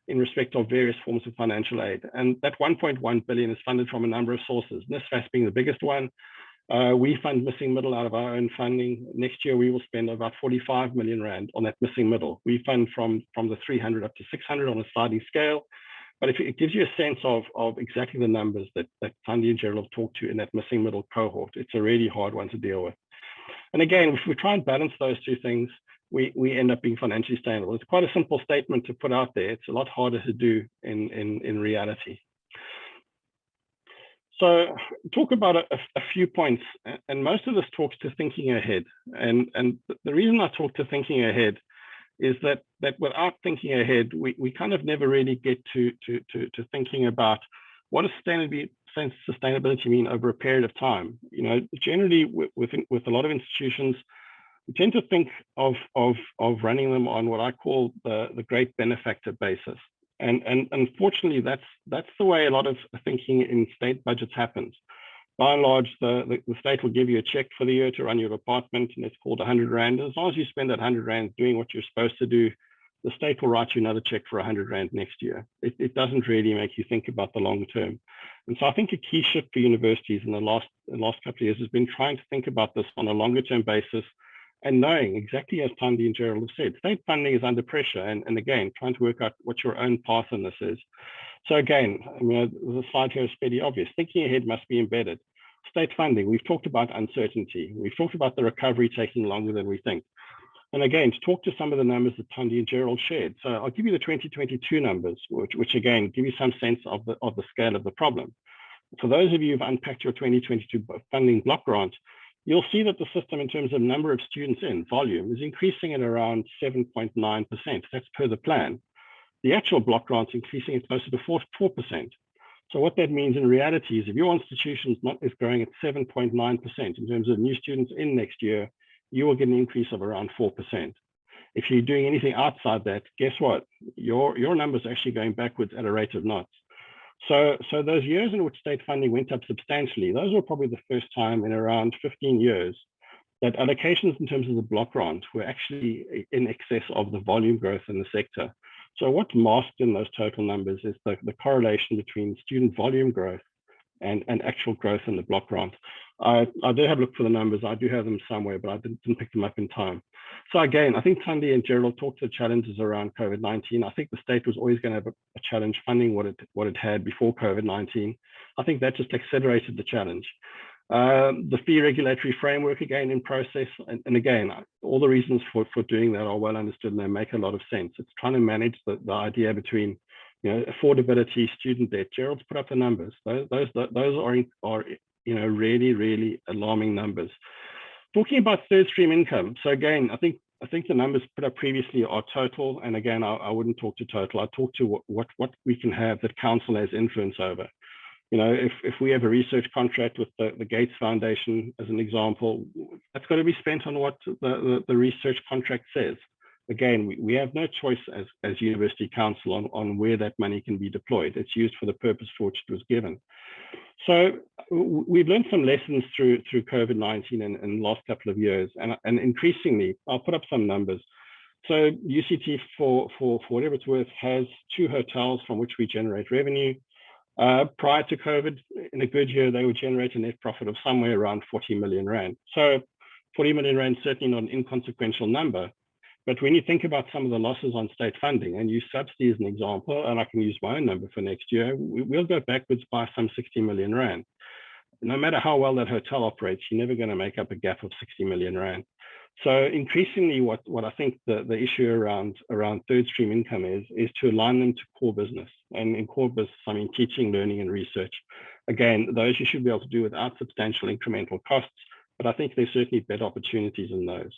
in respect of various forms of financial aid. And that 1.1 billion is funded from a number of sources, NSFAS being the biggest one. We fund missing middle out of our own funding. Next year, we will spend about 45 million rand on that missing middle. We fund from the 300 up to 600 on a sliding scale. But if it gives you a sense of exactly the numbers that Thandi and Gerald have talked to in that missing middle cohort, it's a really hard one to deal with. And again, if we try and balance those two things, we end up being financially sustainable. It's quite a simple statement to put out there. It's a lot harder to do in reality. So talk about a few points, and most of this talks to thinking ahead. And the reason I talk to thinking ahead is that without thinking ahead, we kind of never really get to thinking about what does sustainability mean over a period of time. Generally with a lot of institutions, we tend to think of running them on what I call the great benefactor basis. And unfortunately, that's the way a lot of thinking in state budgets happens. By and large, the state will give you a check for the year to run your department, and it's called 100 rand. As long as you spend that 100 rand doing what you're supposed to do, the state will write you another check for 100 rand next year. It doesn't really make you think about the long term. And so I think a key shift for universities in the last couple of years has been trying to think about this on a longer term basis, and knowing exactly as Thandi and Gerald have said, state funding is under pressure, and again, trying to work out what your own path in this is. So again, the slide here is fairly obvious. Thinking ahead must be embedded. State funding, we've talked about uncertainty. We've talked about the recovery taking longer than we think. And again, to talk to some of the numbers that Thandi and Gerald shared. So I'll give you the 2022 numbers, which again, give you some sense of the scale of the problem. For those of you who've unpacked your 2022 funding block grant, you'll see that the system in terms of number of students in volume is increasing at around 7.9%. That's per the plan. The actual block grant's increasing at closer to 4%. So what that means in reality is if your institution is growing at 7.9% in terms of new students in next year, you will get an increase of around 4%. If you're doing anything outside that, guess what? Your numbers are actually going backwards at a rate of knots. So those years in which state funding went up substantially, those were probably the first time in around 15 years that allocations in terms of the block grant were actually in excess of the volume growth in the sector. So what's masked in those total numbers is the correlation between student volume growth and actual growth in the block grant. I did have a look for the numbers. I do have them somewhere, but I didn't pick them up in time. So again, I think Thandi and Gerald talked to the challenges around COVID-19. I think the state was always going to have a challenge funding what it had before COVID-19. I think that just accelerated the challenge. The fee regulatory framework again in process, and again, all the reasons for doing that are well understood and they make a lot of sense. It's trying to manage the idea between, you know, affordability, student debt. Gerald's put up the numbers. Those are you know, really alarming numbers. Talking about third stream income. So again, I think the numbers put up previously are total, and again, I wouldn't talk to total. I talk to what we can have that council has influence over. You know, if we have a research contract with the Gates Foundation, as an example, that's got to be spent on what the research contract says. Again, we have no choice as University Council on where that money can be deployed. It's used for the purpose for which it was given. So we've learned some lessons through COVID-19 and the last couple of years, and increasingly, I'll put up some numbers. So UCT, for whatever it's worth, has 2 hotels from which we generate revenue. Prior to COVID, in a good year, they would generate a net profit of somewhere around 40 million rand. So 40 million rand is certainly not an inconsequential number. But when you think about some of the losses on state funding, and use subsidy as an example, and I can use my own number for next year, we'll go backwards by some 60 million rand. No matter how well that hotel operates, you're never going to make up a gap of 60 million rand. So increasingly, what I think the issue around third stream income is to align them to core business. And in core business, I mean teaching, learning, and research. Again, those you should be able to do without substantial incremental costs, but I think there's certainly better opportunities in those.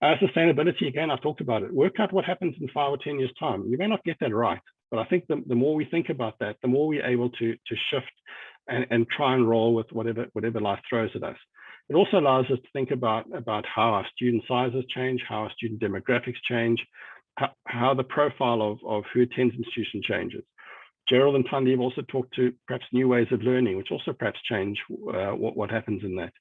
Sustainability, again, I've talked about it. Work out what happens in 5 or 10 years' time. You may not get that right, but I think the more we think about that, the more we're able to shift and try and roll with whatever life throws at us. It also allows us to think about how our student sizes change, how our student demographics change, how the profile of who attends institution changes. Gerald and Thandi have also talked to perhaps new ways of learning, which also perhaps change what happens in that.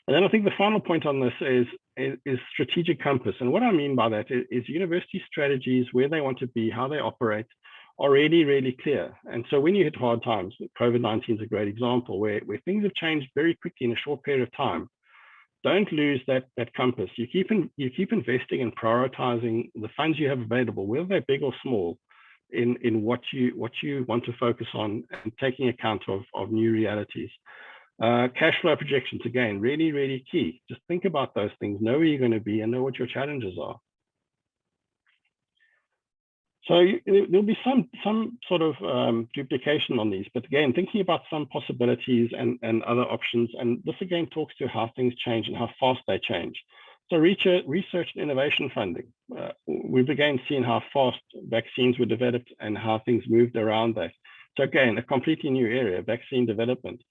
And then I think the final point on this is strategic compass. And what I mean by that is university strategies, where they want to be, how they operate, are really clear. And so when you hit hard times, COVID-19 is a great example where things have changed very quickly in a short period of time. Don't lose that compass. You keep investing and prioritizing the funds you have available, whether they're big or small, in what you want to focus on, and taking account of new realities. Cash flow projections, again, really key. Just think about those things, know where you're going to be and know what your challenges are. So there'll be some sort of duplication on these, but again, thinking about some possibilities and other options, and this again talks to how things change and how fast they change. So research and innovation funding, we've again seen how fast vaccines were developed and how things moved around that. So again, a completely new area, vaccine development.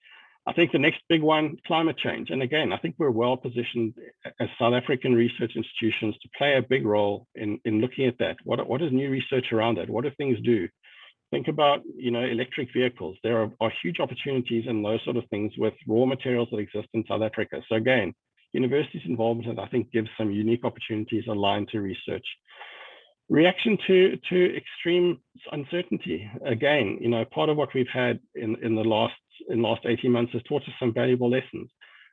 I think the next big one, climate change. And again, I think we're well positioned as South African research institutions to play a big role in looking at that. What is new research around that? What do things do? Think about, electric vehicles. There are huge opportunities in those sort of things with raw materials that exist in South Africa. So again, universities' involvement, I think, gives some unique opportunities aligned to research. Reaction to extreme uncertainty. Again, part of what we've had in the last 18 months has taught us some valuable lessons.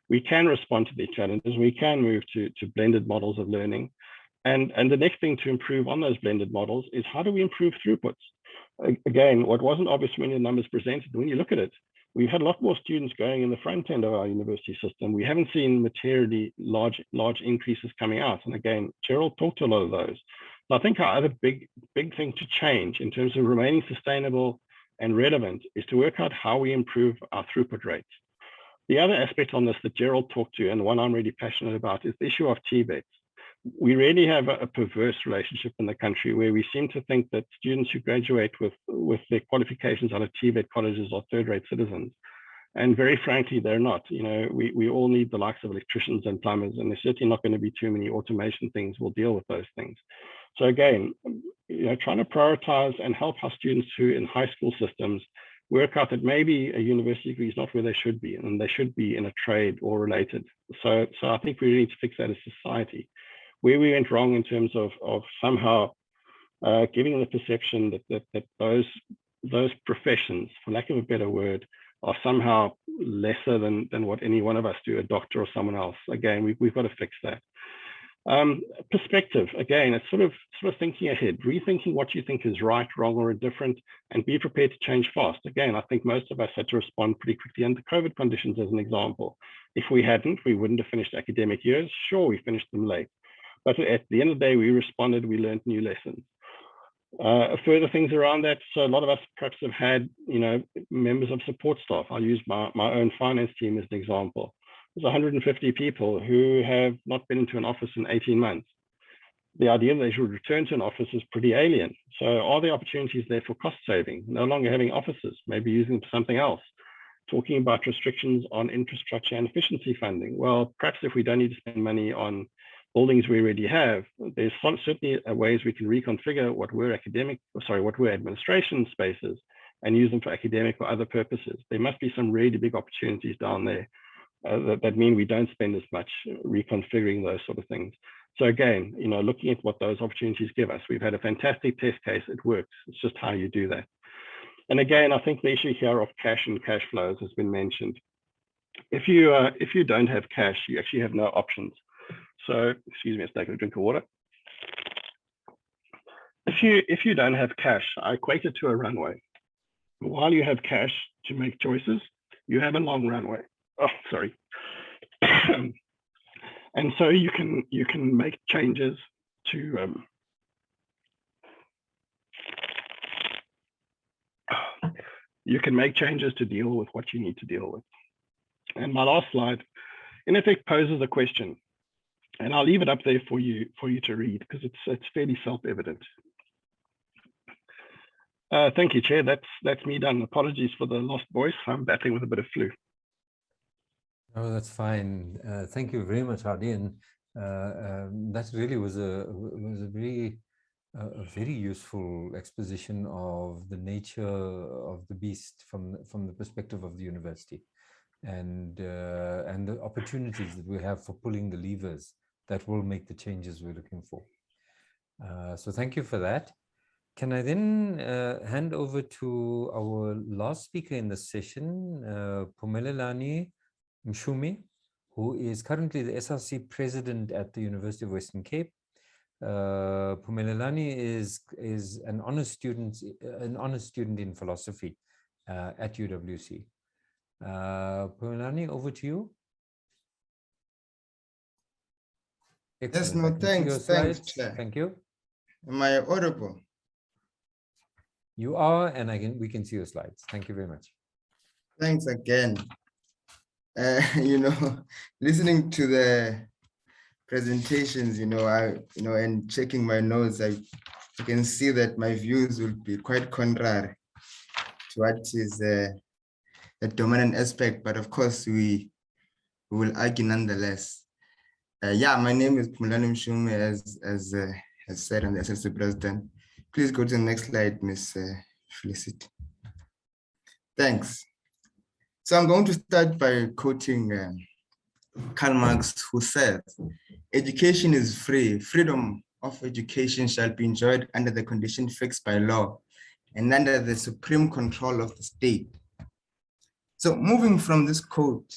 We can respond to these challenges. We can move to blended models of learning. And the next thing to improve on those blended models is how do we improve throughputs? Again, what wasn't obvious when the numbers presented, when you look at it, we've had a lot more students going in the front end of our university system. We haven't seen materially large increases coming out. And again, Gerald talked to a lot of those. So I think our other big thing to change in terms of remaining sustainable and relevant is to work out how we improve our throughput rates. The other aspect on this that Gerald talked to, and the one I'm really passionate about, is the issue of TVETs. We really have a perverse relationship in the country where we seem to think that students who graduate with their qualifications out of TVET colleges are third-rate citizens. And very frankly, they're not. You know, we all need the likes of electricians and plumbers, and there's certainly not going to be too many automation things. We'll deal with those things. So again, you know, trying to prioritize and help our students who in high school systems work out that maybe a university degree is not where they should be, and they should be in a trade or related. So I think we really need to fix that as society. Where we went wrong in terms of somehow giving the perception that those professions, for lack of a better word, are somehow lesser than what any one of us do, a doctor or someone else. Again, we've got to fix that. Perspective, again, it's sort of thinking ahead, rethinking what you think is right, wrong, or indifferent, and be prepared to change fast. Again, I think most of us had to respond pretty quickly under COVID conditions, as an example. If we hadn't, we wouldn't have finished academic years. Sure, we finished them late. But at the end of the day, we responded, we learned new lessons. Further things around that, so a lot of us perhaps have had, you know, members of support staff. I'll use my own finance team as an example. There's 150 people who have not been into an office in 18 months. The idea that they should return to an office is pretty alien. So are there opportunities there for cost saving? No longer having offices, maybe using them for something else. Talking about restrictions on infrastructure and efficiency funding. Well, perhaps if we don't need to spend money on buildings we already have, there's certainly ways we can reconfigure what were administration spaces and use them for academic or other purposes. There must be some really big opportunities down there that mean we don't spend as much reconfiguring those sort of things. So again, you know, looking at what those opportunities give us. We've had a fantastic test case, it works. It's just how you do that. And again, I think the issue here of cash and cash flows has been mentioned. If you don't have cash, you actually have no options. So, excuse me, let's take a drink of water. If you don't have cash, I equate it to a runway. While you have cash to make choices, you have a long runway. Oh, sorry. And so you can make changes to deal with what you need to deal with. And my last slide, in effect, poses a question. And I'll leave it up there for you to read because it's fairly self-evident. Thank you, Chair. That's me done. Apologies for the lost voice. I'm battling with a bit of flu. Oh, that's fine. Thank you very much, Hardy. And that really was a very useful exposition of the nature of the beast from the perspective of the university, and the opportunities that we have for pulling the levers that will make the changes we're looking for. So thank you for that. Can I then hand over to our last speaker in the session, Phumelelani Mshumi, who is currently the SRC president at the University of Western Cape. Phumelelani is an honors student in philosophy at UWC. Phumelelani, over to you. Excellent. Yes, thanks, Chair. Thank you. Am I audible? You are, and we can see your slides. Thank you very much. Thanks again. You know, listening to the presentations, and checking my notes, I can see that my views will be quite contrary to what is the dominant aspect, but of course we will argue nonetheless. My name is Phumelelani Mshumi, as said, I'm the SRC president. Please go to the next slide, Ms. Felicity. Thanks. So I'm going to start by quoting Karl Marx, who says, "Education is free. Freedom of education shall be enjoyed under the conditions fixed by law and under the supreme control of the state." So moving from this quote,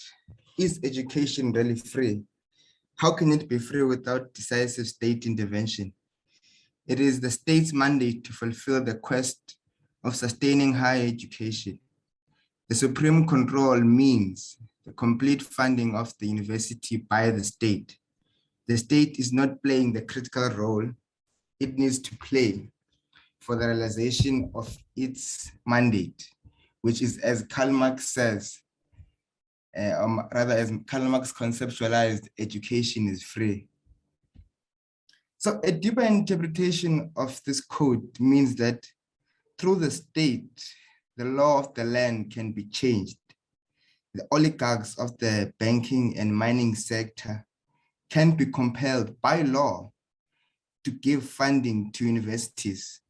is education really free? How can it be free without decisive state intervention? It is the state's mandate to fulfill the quest of sustaining higher education. The supreme control means the complete funding of the university by the state. The state is not playing the critical role it needs to play for the realization of its mandate, which is, as Karl Marx says, rather as Karl Marx conceptualized, education is free. So a deeper interpretation of this code means that through the state, the law of the land can be changed. The oligarchs of the banking and mining sector can be compelled by law to give funding to universities.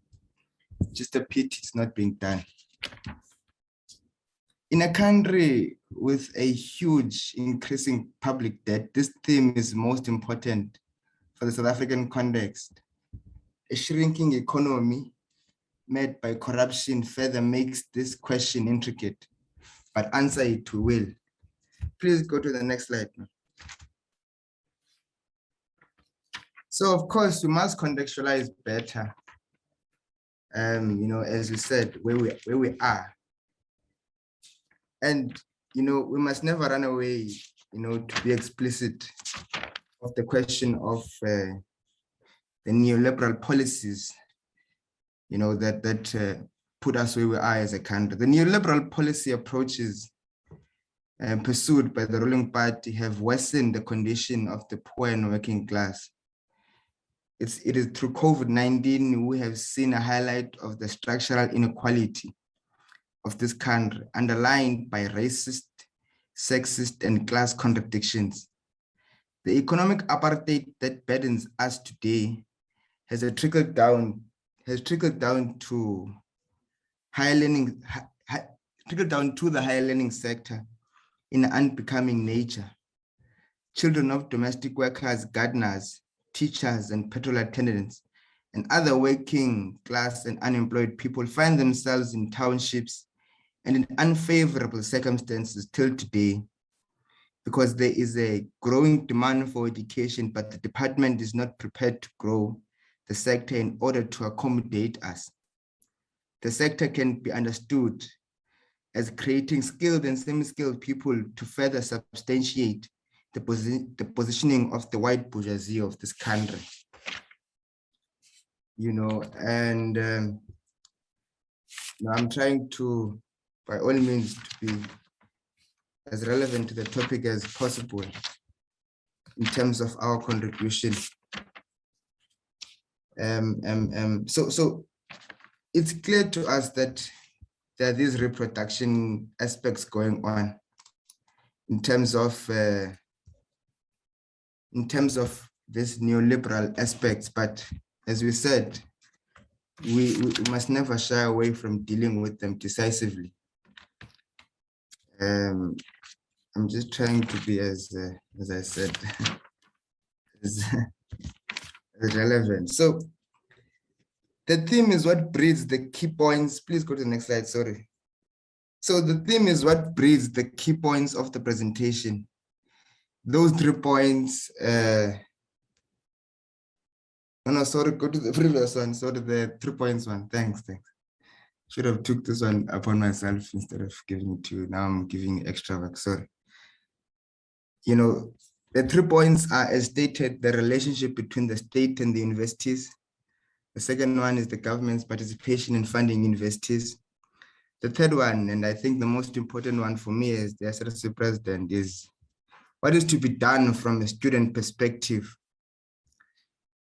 Just a pity it's not being done. In a country with a huge increasing public debt, this theme is most important for the South African context. A shrinking economy made by corruption further makes this question intricate, but answer it we will. Please go to the next slide. So of course, we must contextualize better, as we said, where we are. And, we must never run away, to be explicit of the question of the neoliberal policies, that put us where we are as a country. The neoliberal policy approaches pursued by the ruling party have worsened the condition of the poor and working class. It is through COVID-19 we have seen a highlight of the structural inequality of this country, underlined by racist, sexist, and class contradictions. The economic apartheid that burdens us today has trickled down to higher learning, to the higher learning sector in an unbecoming nature. Children of domestic workers, gardeners, teachers, and petrol attendants, and other working class and unemployed people find themselves in townships and in unfavorable circumstances till today, because there is a growing demand for education, but the department is not prepared to grow the sector in order to accommodate us. The sector can be understood as creating skilled and semi-skilled people to further substantiate the positioning of the white bourgeoisie of this country. And I'm trying to, by all means, to be as relevant to the topic as possible in terms of our contribution. So it's clear to us that there are these reproduction aspects going on in terms of this neoliberal aspects, but as we said, we must never shy away from dealing with them decisively. I'm just trying to be as I said, as relevant. So the theme is what breeds the key points. Please go to the next slide, sorry. So the theme is what breeds the key points of the presentation. Those 3 points, sorry, go to the previous one, sorry, the 3 points one, thanks. Should have took this one upon myself instead of giving it to you. Now I'm giving extra work, sorry. The 3 points are, as stated, the relationship between the state and the universities. The second one is the government's participation in funding universities. The third one, and I think the most important one for me as the SRC president, is what is to be done from a student perspective.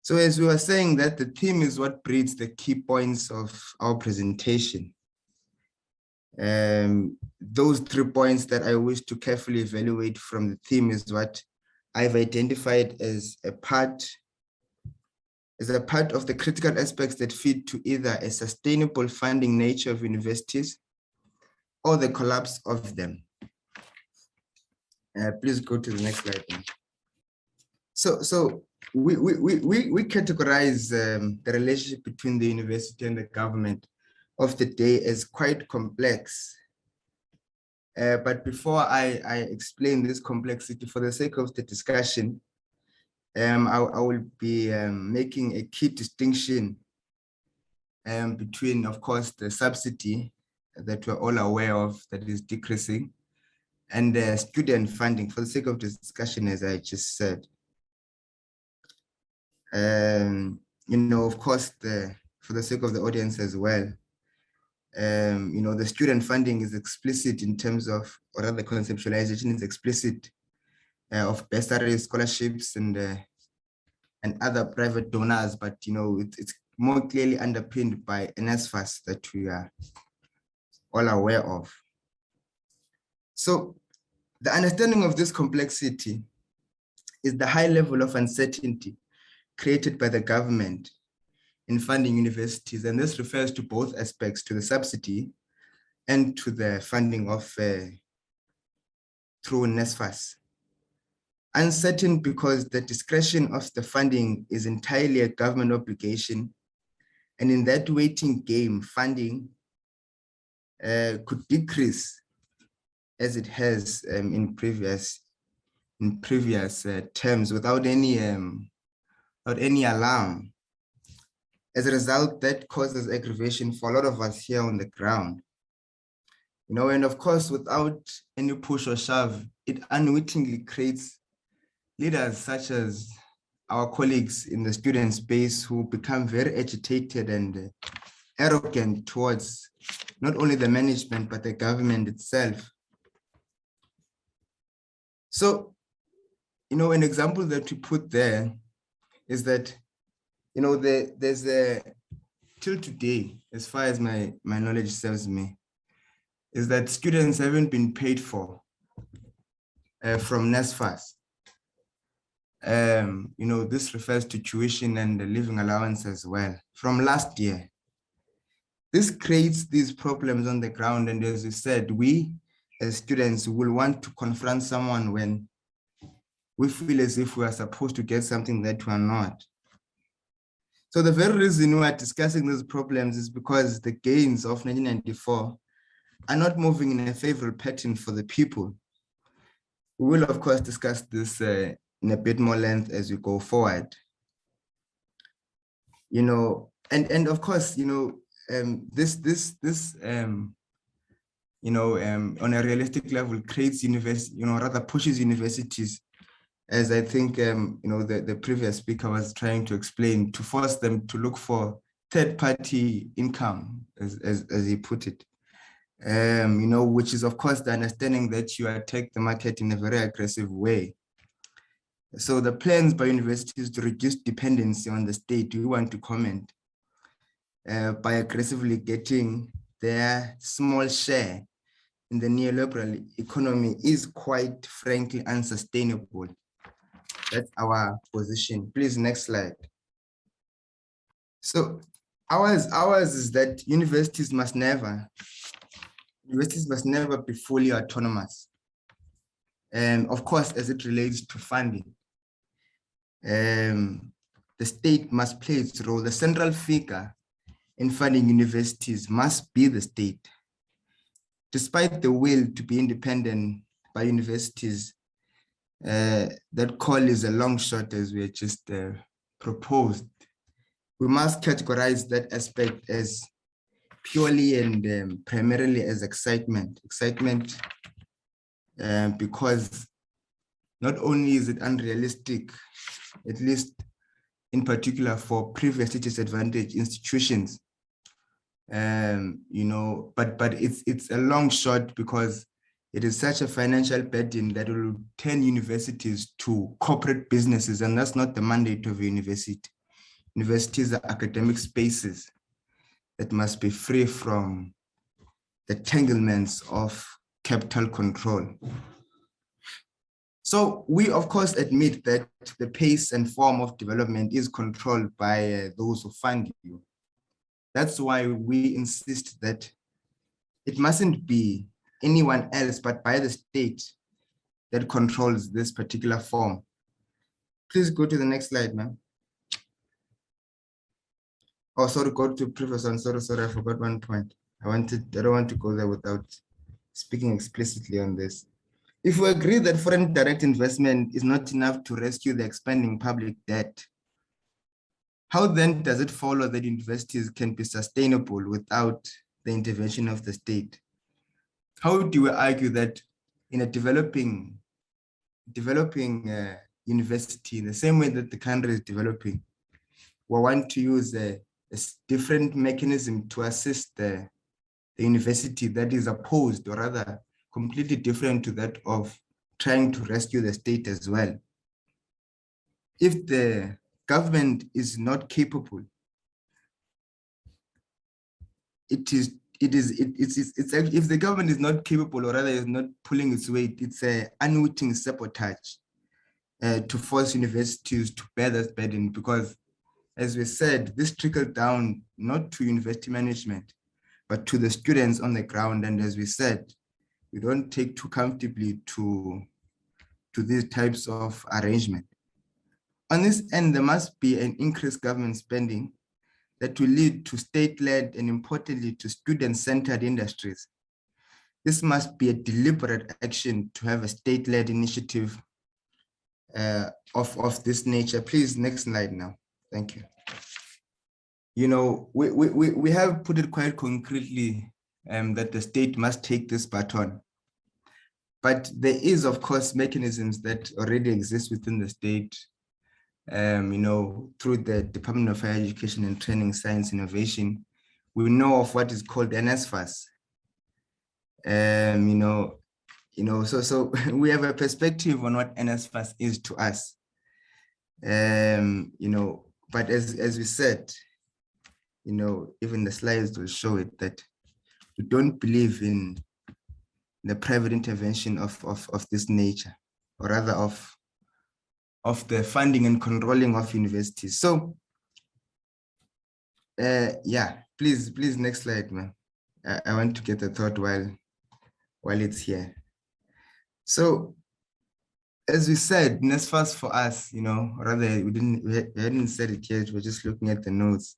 So as we were saying, that the theme is what breeds the key points of our presentation. Those 3 points that I wish to carefully evaluate from the theme is what I've identified as a part of the critical aspects that feed to either a sustainable funding nature of universities or the collapse of them. Please go to the next slide. So we categorize the relationship between the university and the government of the day as quite complex. But before I explain this complexity, for the sake of the discussion, I will be making a key distinction between, of course, the subsidy that we're all aware of that is decreasing, and the student funding, for the sake of this discussion, as I just said. Of course, for the sake of the audience as well, the student funding is explicit in terms of, or rather conceptualization is explicit of bursaries, scholarships, and other private donors, but it's more clearly underpinned by NSFAS that we are all aware of. So the understanding of this complexity is the high level of uncertainty created by the government in funding universities, and this refers to both aspects, to the subsidy and to the funding of through NSFAS. Uncertain because the discretion of the funding is entirely a government obligation, and in that waiting game, funding could decrease as it has in previous terms without any alarm. As a result, that causes aggravation for a lot of us here on the ground. And of course, without any push or shove, it unwittingly creates leaders such as our colleagues in the student space who become very agitated and arrogant towards not only the management, but the government itself. So, an example that we put there is that, there's till today, as far as my knowledge serves me, is that students haven't been paid for from NSFAS. This refers to tuition and the living allowance as well from last year. This creates these problems on the ground, and as you said, we as students will want to confront someone when we feel as if we are supposed to get something that we are not. So the very reason we are discussing these problems is because the gains of 1994 are not moving in a favorable pattern for the people. We will, of course, discuss this in a bit more length as we go forward. And of course, this on a realistic level creates rather pushes universities, as I think the previous speaker was trying to explain, to force them to look for third-party income, as he put it. Which is of course the understanding that you attack the market in a very aggressive way. So the plans by universities to reduce dependency on the state, we want to comment by aggressively getting their small share in the neoliberal economy is quite frankly unsustainable. That's our position. Please, next slide. So ours is that universities must never be fully autonomous. And of course, as it relates to funding, the state must play its role. The central figure in funding universities must be the state. Despite the will to be independent by universities, that call is a long shot, as we just proposed. We must categorize that aspect as purely and primarily as excitement because not only is it unrealistic, at least in particular for previously disadvantaged institutions, but it's a long shot because it is such a financial burden that will turn universities to corporate businesses, and that's not the mandate of a university. Universities are academic spaces that must be free from the tanglements of capital control. So we, of course, admit that the pace and form of development is controlled by those who fund you. That's why we insist that it mustn't be anyone else but by the state that controls this particular form. Please go to the next slide, ma'am. Oh, sorry, go to previous one. Sorry, I forgot one point. I don't want to go there without speaking explicitly on this. If we agree that foreign direct investment is not enough to rescue the expanding public debt, how then does it follow that universities can be sustainable without the intervention of the state? How do we argue that in a developing university, in the same way that the country is developing, we want to use a different mechanism to assist the the university that is opposed, or rather completely different to that of trying to rescue the state as well. If the government is not capable, if the government is not capable, or rather is not pulling its weight, it's an unwitting sabotage to force universities to bear that burden, because as we said, this trickled down not to university management, but to the students on the ground. And as we said, we don't take too comfortably to these types of arrangement. On this end, there must be an increased government spending that will lead to state-led and importantly to student-centered industries. This must be a deliberate action to have a state-led initiative of this nature. Please, next slide now. Thank you. You know, we have put it quite concretely that the state must take this baton. But there is, of course, mechanisms that already exist within the state, you know, through the Department of Higher Education and Training, Science, Innovation. We know of what is called NSFAS. So we have a perspective on what NSFAS is to us. But as we said, even the slides will show it, that we don't believe in the private intervention of this nature, or rather of the funding and controlling of universities. So yeah, please next slide, man. I want to get a thought while it's here. So as we said, NSFAS for us, rather we hadn't said it yet, we're just looking at the notes.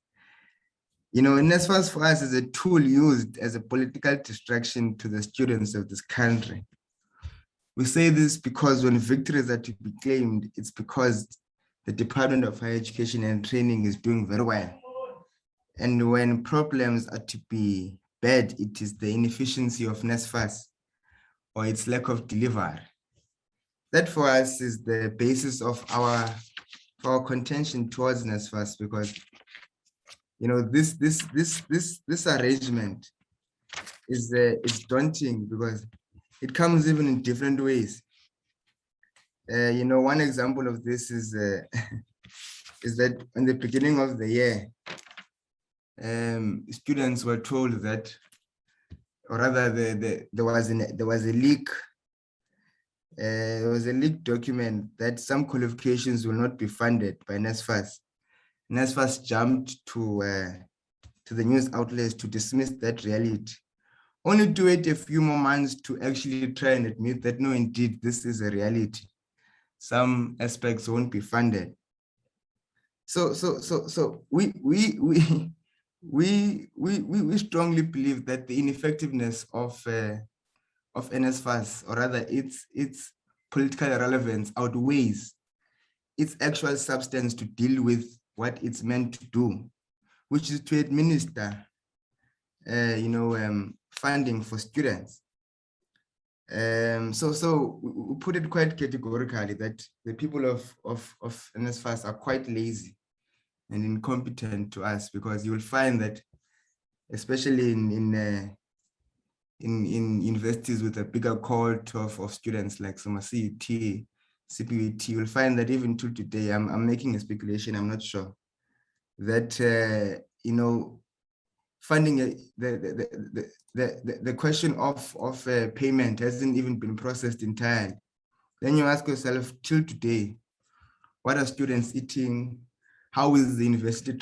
NSFAS for us is a tool used as a political distraction to the students of this country. We say this because when victories are to be claimed, it's because the Department of Higher Education and Training is doing very well. And when problems are to be bad, it is the inefficiency of NSFAS or its lack of delivery. That for us is the basis of our contention towards NSFAS, because this arrangement is daunting, because it comes even in different ways. One example of this is that in the beginning of the year, students were told that, or rather, there was a leak. There was a leaked document that some qualifications will not be funded by NSFAS. NSFAS jumped to the news outlets to dismiss that reality, only to wait a few more months to actually try and admit that no, indeed, this is a reality. Some aspects won't be funded. So we strongly believe that the ineffectiveness of NSFAS, or rather its political relevance, outweighs its actual substance to deal with what it's meant to do, which is to administer, funding for students. So we put it quite categorically that the people of NSFAS are quite lazy and incompetent to us, because you will find that, especially in universities with a bigger cohort of students like CUT, CPUT, you'll find that even till today, I'm making a speculation, I'm not sure, that funding the question of payment hasn't even been processed entirely. Then you ask yourself, till today, what are students eating? How is the university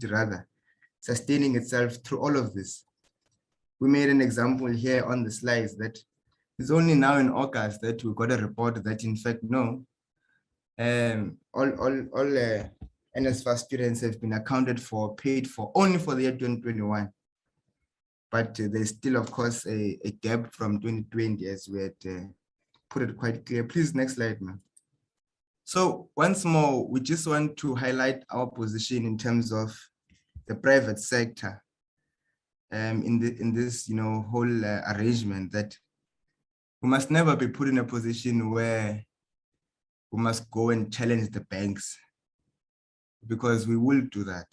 rather sustaining itself through all of this? We made an example here on the slides that it's only now in August that we got a report that, in fact, no, all NSFAS students have been accounted for, paid for only for the year 2021. But there's still, of course, a gap from 2020, as we had put it quite clear. Please, next slide, ma'am. So once more, we just want to highlight our position in terms of the private sector in this whole arrangement, that we must never be put in a position where we must go and challenge the banks, because we will do that.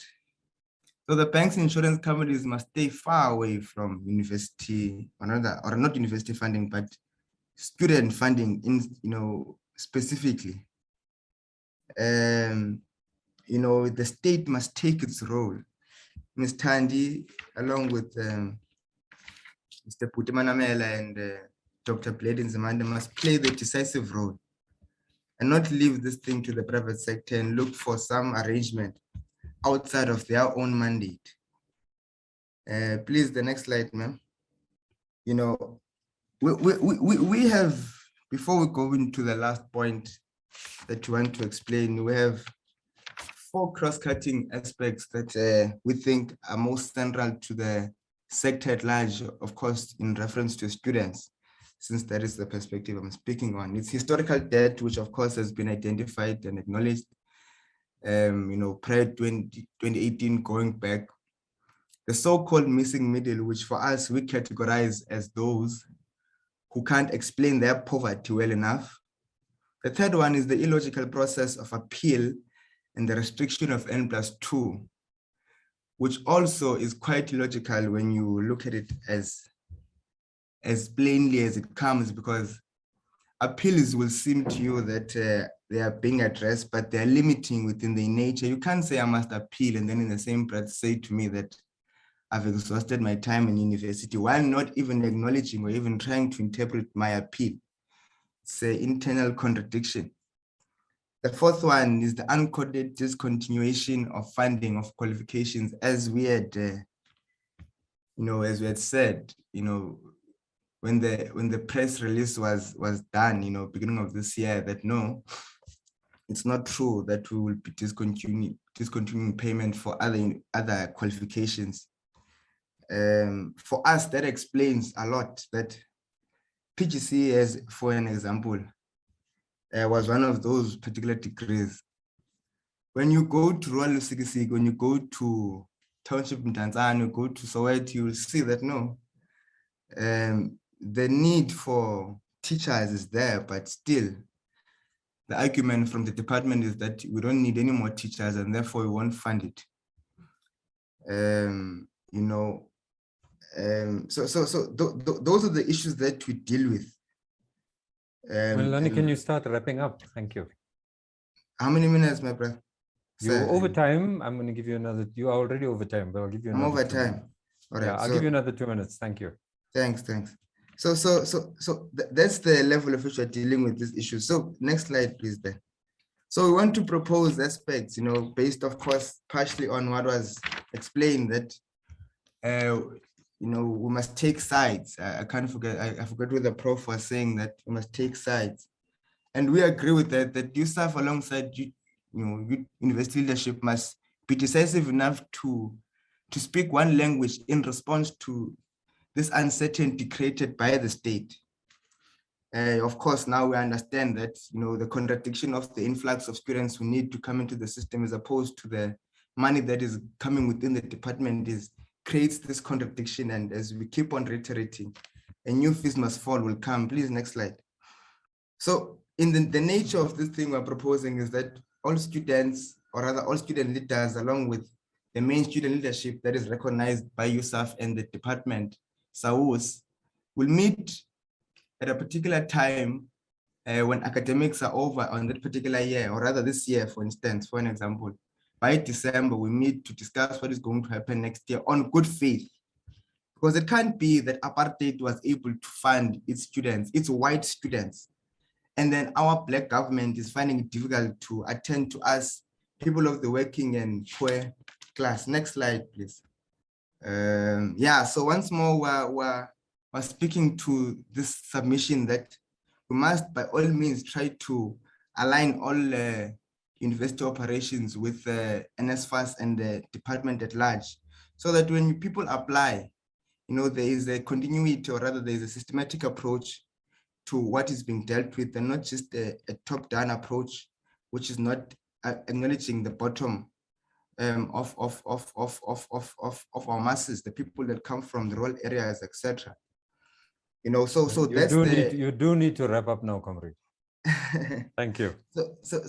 So the banks and insurance companies must stay far away from university, or not university funding, but student funding in, specifically. The state must take its role. Ms. Tandy, along with Mr. Buti Manamela and Dr. Bladin Zamanda, must play the decisive role and not leave this thing to the private sector and look for some arrangement outside of their own mandate. Please, the next slide, ma'am. We have, before we go into the last point that you want to explain, we have 4 cross-cutting aspects that we think are most central to the sector at large, of course, in reference to students, since that is the perspective I'm speaking on. It's historical debt, which of course has been identified and acknowledged, prior to 2018 going back. The so-called missing middle, which for us, we categorize as those who can't explain their poverty well enough. The third one is the illogical process of appeal and the restriction of N+2, which also is quite illogical when you look at it as plainly as it comes, because appeals will seem to you that they are being addressed, but they're limiting within their nature. You can't say I must appeal and then in the same breath say to me that I've exhausted my time in university while not even acknowledging or even trying to interpret my appeal. It's an internal contradiction. The fourth one is the uncoded discontinuation of funding of qualifications, as we had, said, when the press release was done, beginning of this year, that no, it's not true that we will be discontinuing payment for other qualifications. For us, that explains a lot. That PGC, as for an example, was one of those particular degrees. When you go to Rural Lusikisiki, when you go to Township Mtanzane, you go to Soweto, you will see that no, the need for teachers is there, but still the argument from the department is that we don't need any more teachers and therefore we won't fund it. Those are the issues that we deal with. Phumelelani, can you start wrapping up? Thank you. How many minutes, my brother? You're over time. I'm going to give you another. You are already over time, but I'll give you another. I'm over time. All right. Yeah, I'll give you another 2 minutes. Thank you. Thanks. So that's the level of which we're dealing with this issue. So next slide, please. Then. So we want to propose aspects, based, of course, partially on what was explained, that we must take sides. I forgot what the prof was saying, that we must take sides, and we agree with that. That USAf, alongside university leadership, must be decisive enough to speak one language in response to this uncertainty created by the state. Of course, now we understand that the contradiction of the influx of students who need to come into the system as opposed to the money that is coming within the department creates this contradiction. And as we keep on reiterating, a new fees must fall will come. Please, next slide. So in the nature of this thing we're proposing is that all students, or rather all student leaders, along with the main student leadership that is recognized by USAf and the department, SAUS, will meet at a particular time when academics are over on that particular year, or rather this year, for instance, for an example. By December, we meet to discuss what is going to happen next year on good faith. Because it can't be that apartheid was able to fund its students, its white students, and then our black government is finding it difficult to attend to us, people of the working and poor class. Next slide, please. So once more, we're speaking to this submission that we must, by all means, try to align all university operations with NSFAS and the department at large, so that when people apply, there is a continuity, or rather there is a systematic approach to what is being dealt with, and not just a top-down approach, which is not acknowledging the bottom of our masses, the people that come from the rural areas, etc. So you do need to wrap up now, comrade. Thank you. So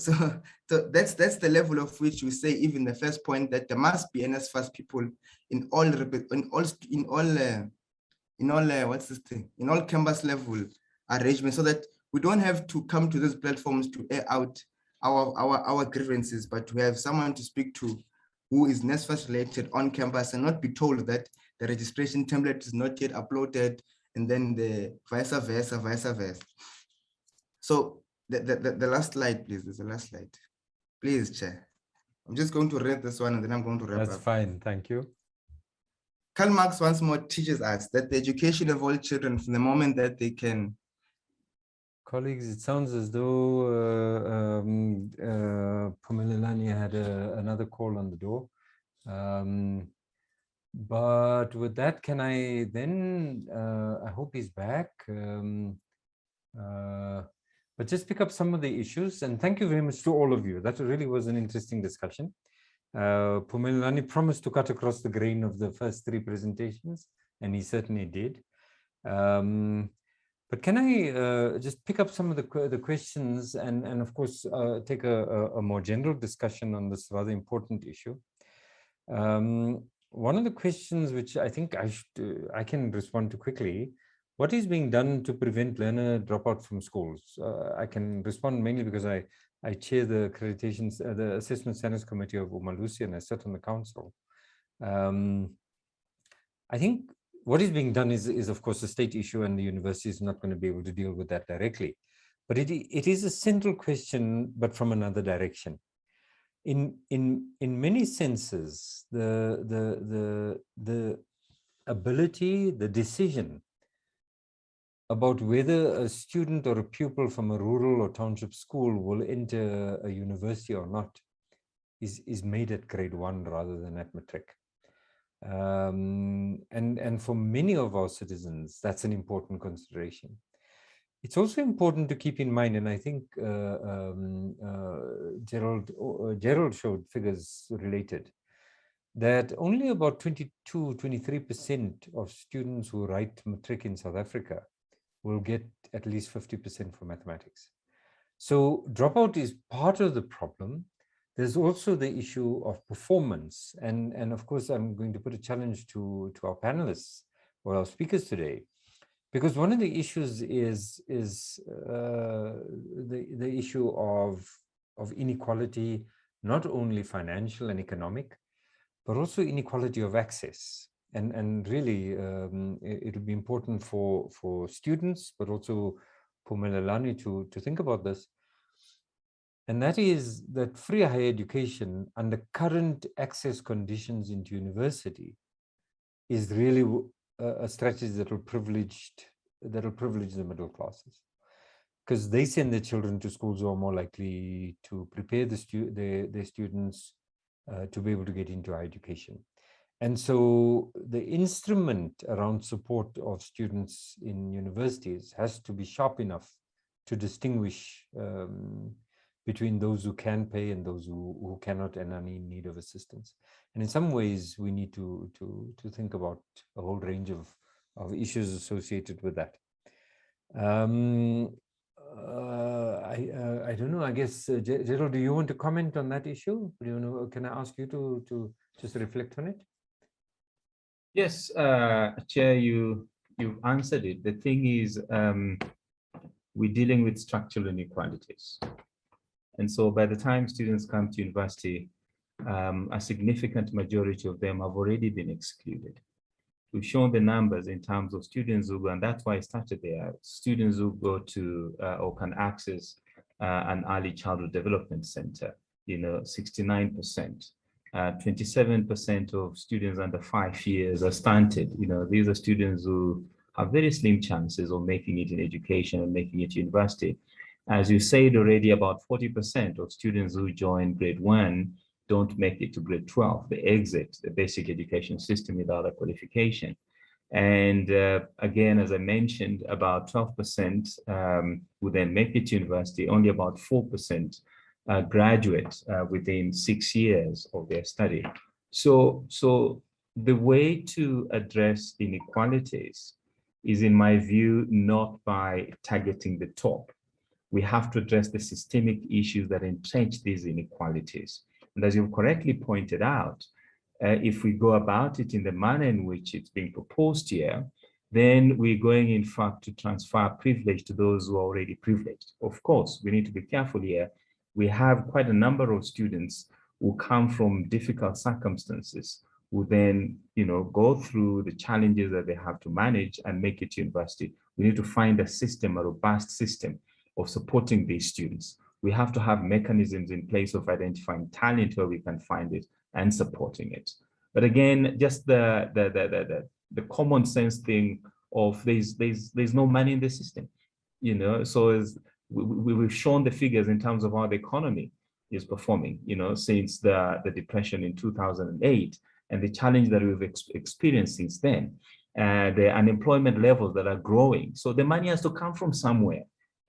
that's the level of which we say, even the first point, that there must be NSFAS people in all what's this thing, in all campus level arrangements, so that we don't have to come to these platforms to air out our grievances, but we have someone to speak to who is NSFAS related on campus, and not be told that the registration template is not yet uploaded, and then the vice versa. So the last slide, please. There's the last slide. Please, Chair. I'm just going to read this one and then I'm going to wrap up. That's fine. Thank you. Karl Marx once more teaches us that the education of all children, from the moment that they can. Colleagues, it sounds as though Phumelelani had another call on the door. But with that, can I then, I hope he's back, but just pick up some of the issues. And thank you very much to all of you. That really was an interesting discussion. Phumelelani promised to cut across the grain of the first three presentations, and he certainly did. But can I just pick up some of the questions and of course, take a more general discussion on this rather important issue. One of the questions which I think I can respond to quickly: what is being done to prevent learner dropout from schools? I can respond mainly because I chair the accreditations, the Assessment Standards Committee of Ouma, and I sit on the council. I think what is being done is of course a state issue, and the university is not going to be able to deal with that directly. But it is a central question, but from another direction. In many senses, the ability, the decision about whether a student or a pupil from a rural or township school will enter a university or not is made at grade 1 rather than at matric. And for many of our citizens, that's an important consideration. It's also important to keep in mind, and I think Gerald showed figures related, that only about 22–23% of students who write matric in South Africa will get at least 50% for mathematics. So dropout is part of the problem. There's also the issue of performance. And of course, I'm going to put a challenge to our panelists or our speakers today, because one of the issues is the issue of inequality, not only financial and economic, but also inequality of access. And really, it would be important for students, but also Phumelelani to think about this. And that is that free higher education under current access conditions into university is really a strategy that will privilege the middle classes, because they send their children to schools who are more likely to prepare their students to be able to get into higher education. And so the instrument around support of students in universities has to be sharp enough to distinguish between those who can pay and those who cannot and are in need of assistance. And in some ways, we need to think about a whole range of issues associated with that. I don't know, I guess, Gerald, do you want to comment on that issue? Do you know, can I ask you to just reflect on it? Yes, Chair, you've answered it. The thing is, we're dealing with structural inequalities. And so by the time students come to university, a significant majority of them have already been excluded. We've shown the numbers in terms of students who go, and that's why I started there, students who go to or can access an early childhood development center, 69%. 27% of students under 5 years are stunted. These are students who have very slim chances of making it in education and making it to university. As you said already, about 40% of students who join grade 1 don't make it to grade 12. They exit the basic education system without a qualification. And again, as I mentioned, about 12% will then make it to university. Only about 4% graduate within 6 years of their study. So the way to address inequalities is, in my view, not by targeting the top, we have to address the systemic issues that entrench these inequalities. And as you've correctly pointed out, if we go about it in the manner in which it's being proposed here, then we're going, in fact, to transfer privilege to those who are already privileged. Of course, we need to be careful here. We have quite a number of students who come from difficult circumstances, who then, go through the challenges that they have to manage and make it to university. We need to find a system, a robust system of supporting these students. We have to have mechanisms in place of identifying talent where we can find it and supporting it. But again, just the common sense thing of there's no money in the system, so as we've shown the figures in terms of how the economy is performing, since the depression in 2008 and the challenge that we've experienced since then, the unemployment levels that are growing. So the money has to come from somewhere.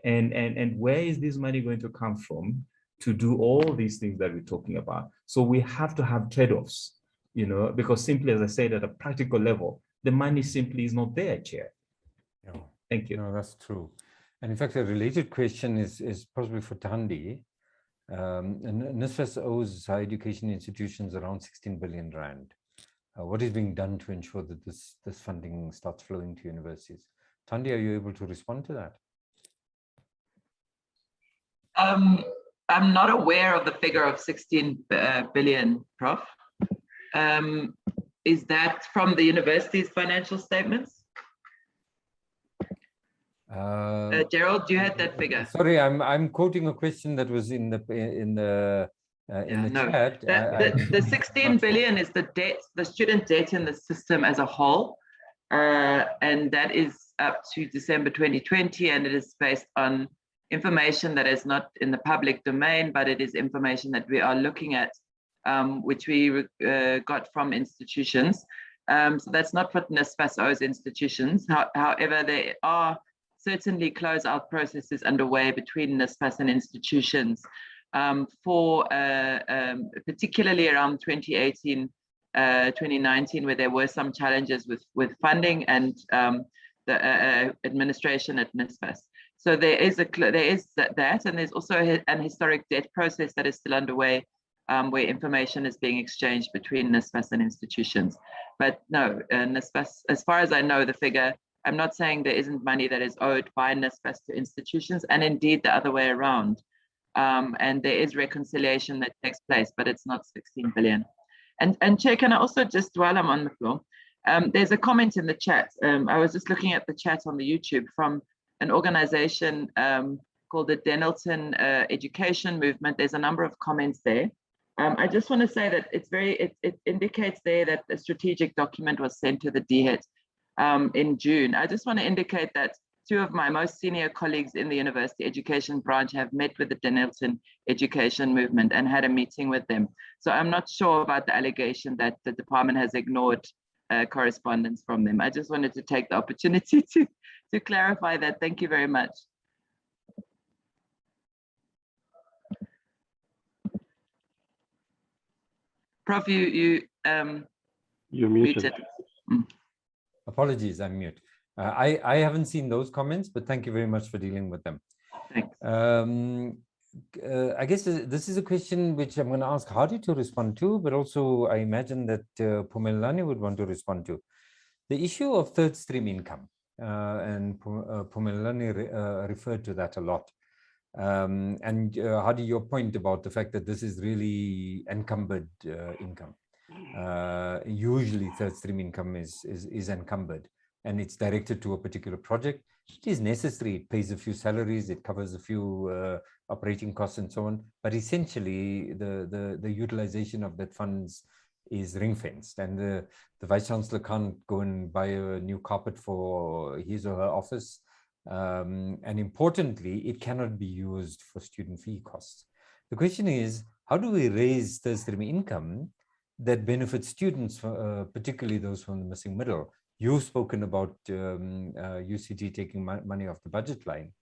And where is this money going to come from to do all these things that we're talking about? So we have to have trade-offs, because simply, as I said, at a practical level, the money simply is not there, Chair. Yeah. Thank you. No, that's true. And in fact, a related question is possibly for Thandi. NSFAS owes higher education institutions around 16 billion rand. What is being done to ensure that this funding starts flowing to universities? Thandi, are you able to respond to that? I'm not aware of the figure of 16 billion, Prof. Is that from the university's financial statements? Gerald, you had that figure. Sorry, I'm quoting a question that was in the chat. The 16 billion is the debt, the student debt in the system as a whole, and that is up to December 2020, and it is based on information that is not in the public domain, but it is information that we are looking at, which we got from institutions. So that's not what NSFAS owes institutions. However, there are certainly closeout processes underway between NSFAS and institutions for particularly around 2018, 2019, where there were some challenges with funding and the administration at NSFAS. So there is that, and there's also an historic debt process that is still underway, where information is being exchanged between NSFAS and institutions. But no, NSFAS, as far as I know, the figure, I'm not saying there isn't money that is owed by NSFAS to institutions, and indeed the other way around. And there is reconciliation that takes place, but it's not 16 billion. And Chair, can I also just, while I'm on the floor, there's a comment in the chat. I was just looking at the chat on the YouTube from an organization called the Denelton Education Movement. There's a number of comments there. I just want to say that it indicates there that a strategic document was sent to the DHET in June. I just want to indicate that two of my most senior colleagues in the university education branch have met with the Denelton Education Movement and had a meeting with them. So I'm not sure about the allegation that the department has ignored correspondence from them. I just wanted to take the opportunity to clarify that. Thank you very much. Prof, you're muted. Apologies, I'm mute. I haven't seen those comments, but thank you very much for dealing with them. Thanks. I guess this is a question which I'm going to ask Hardy to respond to, but also I imagine that Phumelelani would want to respond to. The issue of third stream income, and Phumelelani referred to that a lot. And Hardy, your point about the fact that this is really encumbered income. Usually third stream income is encumbered, and it's directed to a particular project. It is necessary, it pays a few salaries, it covers a few operating costs and so on, but essentially the utilization of that funds is ring-fenced, and the Vice-Chancellor can't go and buy a new carpet for his or her office, and importantly, it cannot be used for student fee costs. The question is, how do we raise third stream income that benefits students, particularly those from the missing middle? You've spoken about UCT taking money off the budget line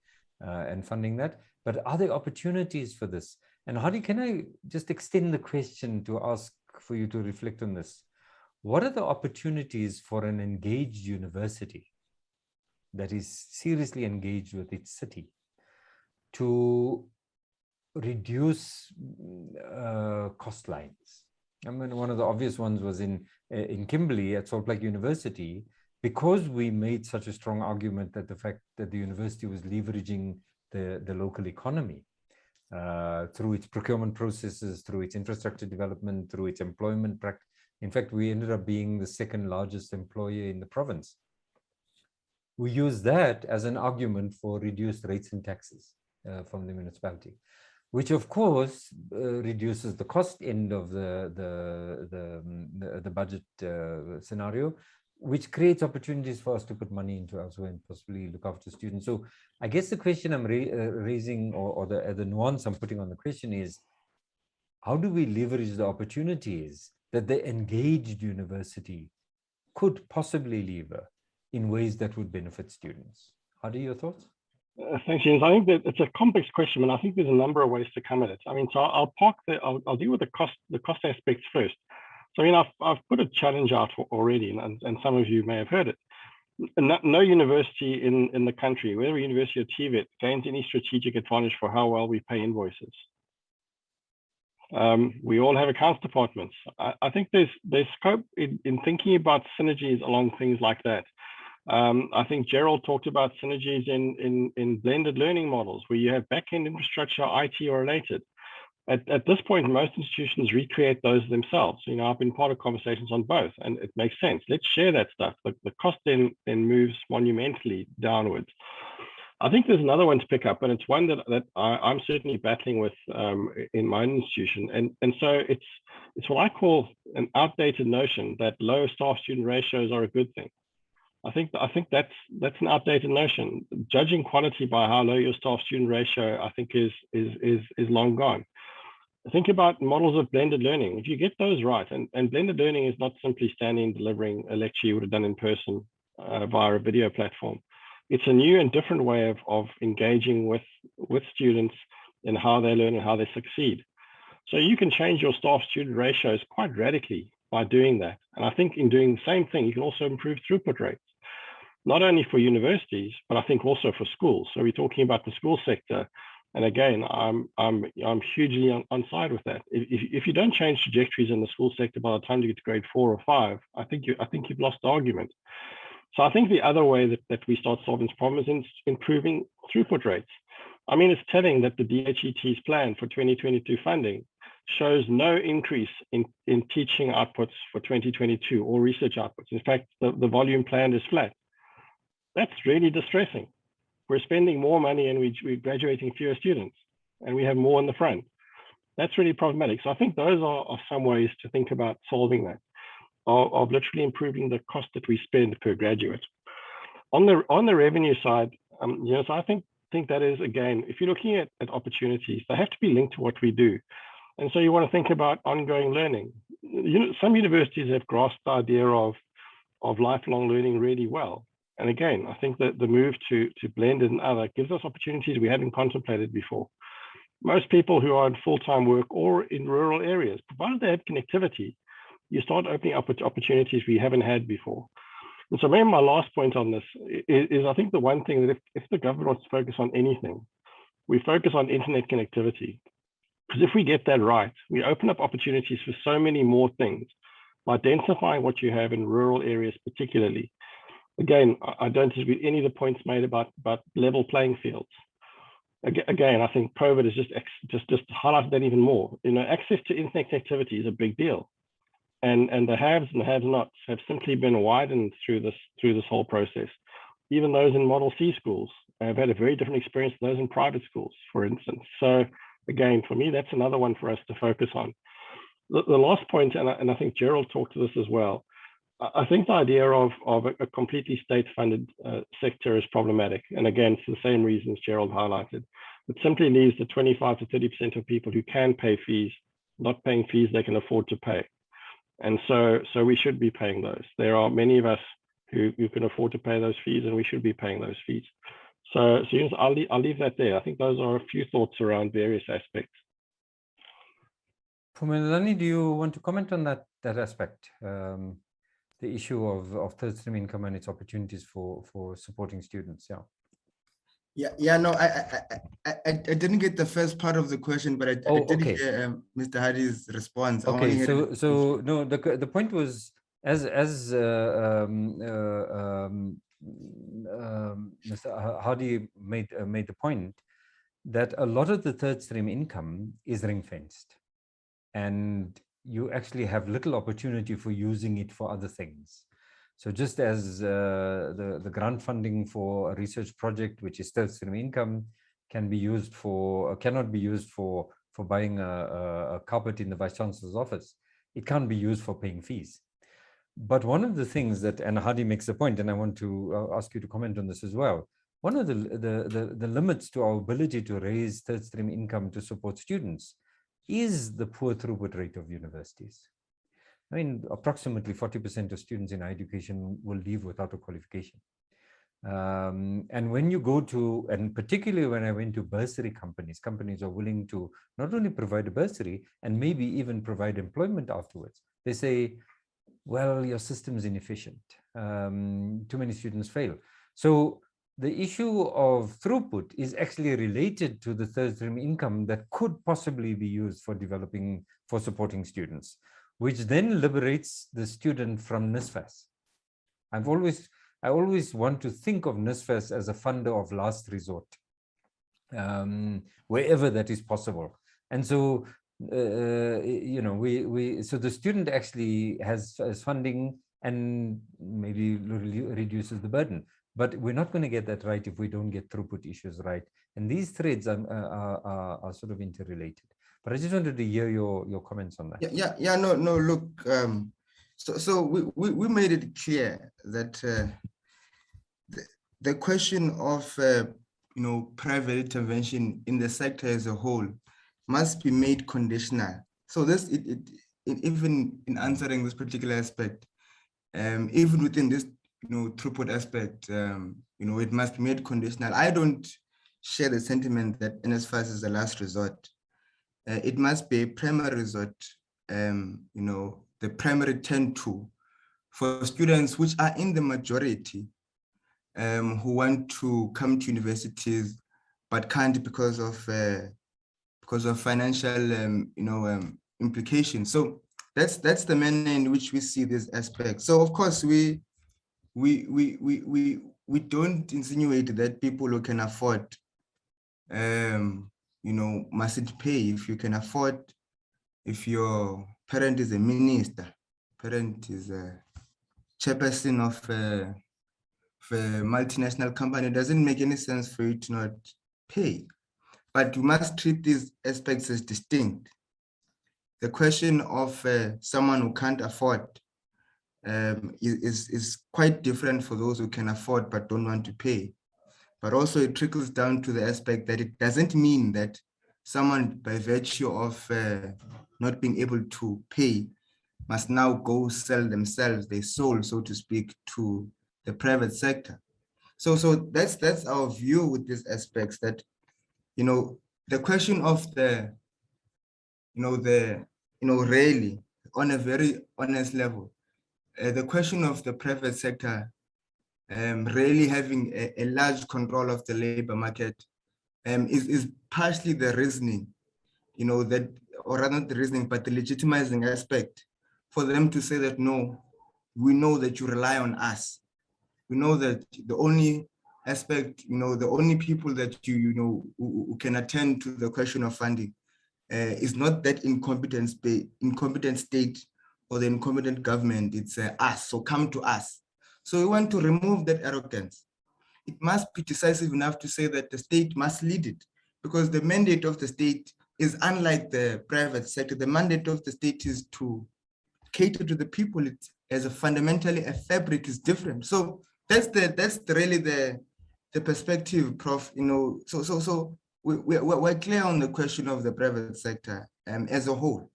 and funding that, but are there opportunities for this? And Hardy, can I just extend the question to ask for you to reflect on this? What are the opportunities for an engaged university that is seriously engaged with its city to reduce cost lines. I mean, one of the obvious ones was in Kimberley at Salt Lake University, because we made such a strong argument that the fact that the university was leveraging the local economy through its procurement processes, through its infrastructure development, through its employment practice. In fact, we ended up being the second largest employer in the province. We use that as an argument for reduced rates and taxes from the municipality, which of course reduces the cost end of the budget scenario, which creates opportunities for us to put money into elsewhere and possibly look after students. So I guess the question I'm raising, or the nuance I'm putting on the question is, how do we leverage the opportunities that the engaged university could possibly lever in ways that would benefit students? How are your thoughts? Thanks, Yunus. I think that it's a complex question, and I think there's a number of ways to come at it. I mean, so I'll deal with the cost aspects first. So, you know, I've put a challenge out already, and some of you may have heard it. No university in the country, whether university or TVET, gains any strategic advantage for how well we pay invoices. We all have accounts departments. I think there's scope in thinking about synergies along things like that. I think Gerald talked about synergies in blended learning models where you have back-end infrastructure, IT or related. At this point, most institutions recreate those themselves. You know, I've been part of conversations on both, and it makes sense. Let's share that stuff. But the cost then moves monumentally downwards. I think there's another one to pick up, and it's one that I'm certainly battling with in my own institution. And so it's what I call an outdated notion that low staff-student ratios are a good thing. I think that's an outdated notion. Judging quality by how low your staff-student ratio, I think, is long gone. Think about models of blended learning. If you get those right, and blended learning is not simply standing and delivering a lecture you would have done in person via a video platform. It's a new and different way of engaging with students in how they learn and how they succeed. So you can change your staff-student ratios quite radically by doing that. And I think in doing the same thing, you can also improve throughput rates, not only for universities, but I think also for schools. So we're talking about the school sector. And again, I'm hugely on side with that. If you don't change trajectories in the school sector by the time you get to grade 4 or 5, I think you've lost the argument. So I think the other way that we start solving this problem is in improving throughput rates. I mean, it's telling that the DHET's plan for 2022 funding shows no increase in teaching outputs for 2022 or research outputs. In fact, the volume plan is flat. That's really distressing. We're spending more money and we're graduating fewer students, and we have more in the front. That's really problematic. So I think those are some ways to think about solving that, of literally improving the cost that we spend per graduate. On the revenue side, yes, I think that is, again, if you're looking at opportunities, they have to be linked to what we do. And so you want to think about ongoing learning. Some universities have grasped the idea of lifelong learning really well. And again, I think that the move to blended and other gives us opportunities we hadn't contemplated before. Most people who are in full-time work or in rural areas, provided they have connectivity, you start opening up opportunities we haven't had before. And so maybe my last point on this is I think the one thing that if the government wants to focus on anything, we focus on internet connectivity. Because if we get that right, we open up opportunities for so many more things by densifying what you have in rural areas particularly. Again, I don't disagree with any of the points made about level playing fields. Again, I think COVID has just highlighted that even more. You know, access to internet connectivity is a big deal. And the haves and the have-nots have simply been widened through this whole process. Even those in Model C schools have had a very different experience than those in private schools, for instance. So again, for me, that's another one for us to focus on. The last point, and I think Gerald talked to this as well, I think the idea of a completely state-funded sector is problematic. And again, for the same reasons Gerald highlighted. It simply leaves the 25 to 30% of people who can pay fees not paying fees they can afford to pay. And so we should be paying those. There are many of us who can afford to pay those fees, and we should be paying those fees. So Yunus, I'll leave that there. I think those are a few thoughts around various aspects. Phumelelani, do you want to comment on that aspect? The issue of third stream income and its opportunities for supporting students, yeah. No, I didn't get the first part of the question, but I did hear Mr. Hadi's response. Okay, so no, the point was Mr. Hadi made the point that a lot of the third stream income is ring-fenced, and you actually have little opportunity for using it for other things. So just as the grant funding for a research project, which is third stream income, can be used for, cannot be used for buying a carpet in the Vice-Chancellor's office, it can't be used for paying fees. But one of the things that, and Hadi makes a point, and I want to ask you to comment on this as well, one of the limits to our ability to raise third stream income to support students is the poor throughput rate of universities. I mean, approximately 40% of students in higher education will leave without a qualification. And when you go to, and particularly when I went to bursary companies, companies are willing to not only provide a bursary and maybe even provide employment afterwards. They say, well, your system is inefficient. Too many students fail. So the issue of throughput is actually related to the third stream income that could possibly be used for developing, for supporting students, which then liberates the student from NSFAS. I always want to think of NSFAS as a funder of last resort, wherever that is possible. And so, you know, so the student actually has funding and maybe reduces the burden. But we're not going to get that right if we don't get throughput issues right. And these threads are sort of interrelated. But I just wanted to hear your comments on that. No, look, so we made it clear that the question of you know, private intervention in the sector as a whole must be made conditional. So this even in answering this particular aspect, even within this, you know, throughput aspect, you know, it must be made conditional. I don't share the sentiment that NSFAS is the last resort. It must be a primary resort, you know, the primary turn to for students which are in the majority, who want to come to universities but can't because of financial, you know, implications. So that's the manner in which we see this aspect. So of course we don't insinuate that people who can afford, you know, mustn't pay. If you can afford, if your parent is a minister, parent is a chairperson of a multinational company, it doesn't make any sense for you to not pay. But you must treat these aspects as distinct. The question of someone who can't afford is quite different for those who can afford but don't want to pay. But also it trickles down to the aspect that it doesn't mean that someone, by virtue of not being able to pay, must now go sell themselves, their soul, so to speak, to the private sector. So that's our view with these aspects, that, you know, the question of the, really, on a very honest level, the question of the private sector really having a large control of the labor market is partially the reasoning, you know, that, or rather not the reasoning, but the legitimizing aspect for them to say that, no, we know that you rely on us. We know that the only aspect, you know, the only people that you know, who can attend to the question of funding is not that incompetent state or the incompetent government, it's us, so come to us. So we want to remove that arrogance. It must be decisive enough to say that the state must lead it, because the mandate of the state is unlike the private sector. The mandate of the state is to cater to the people. It, as a fundamentally, a fabric is different. So that's really the perspective, Prof. You know, so we're clear on the question of the private sector as a whole.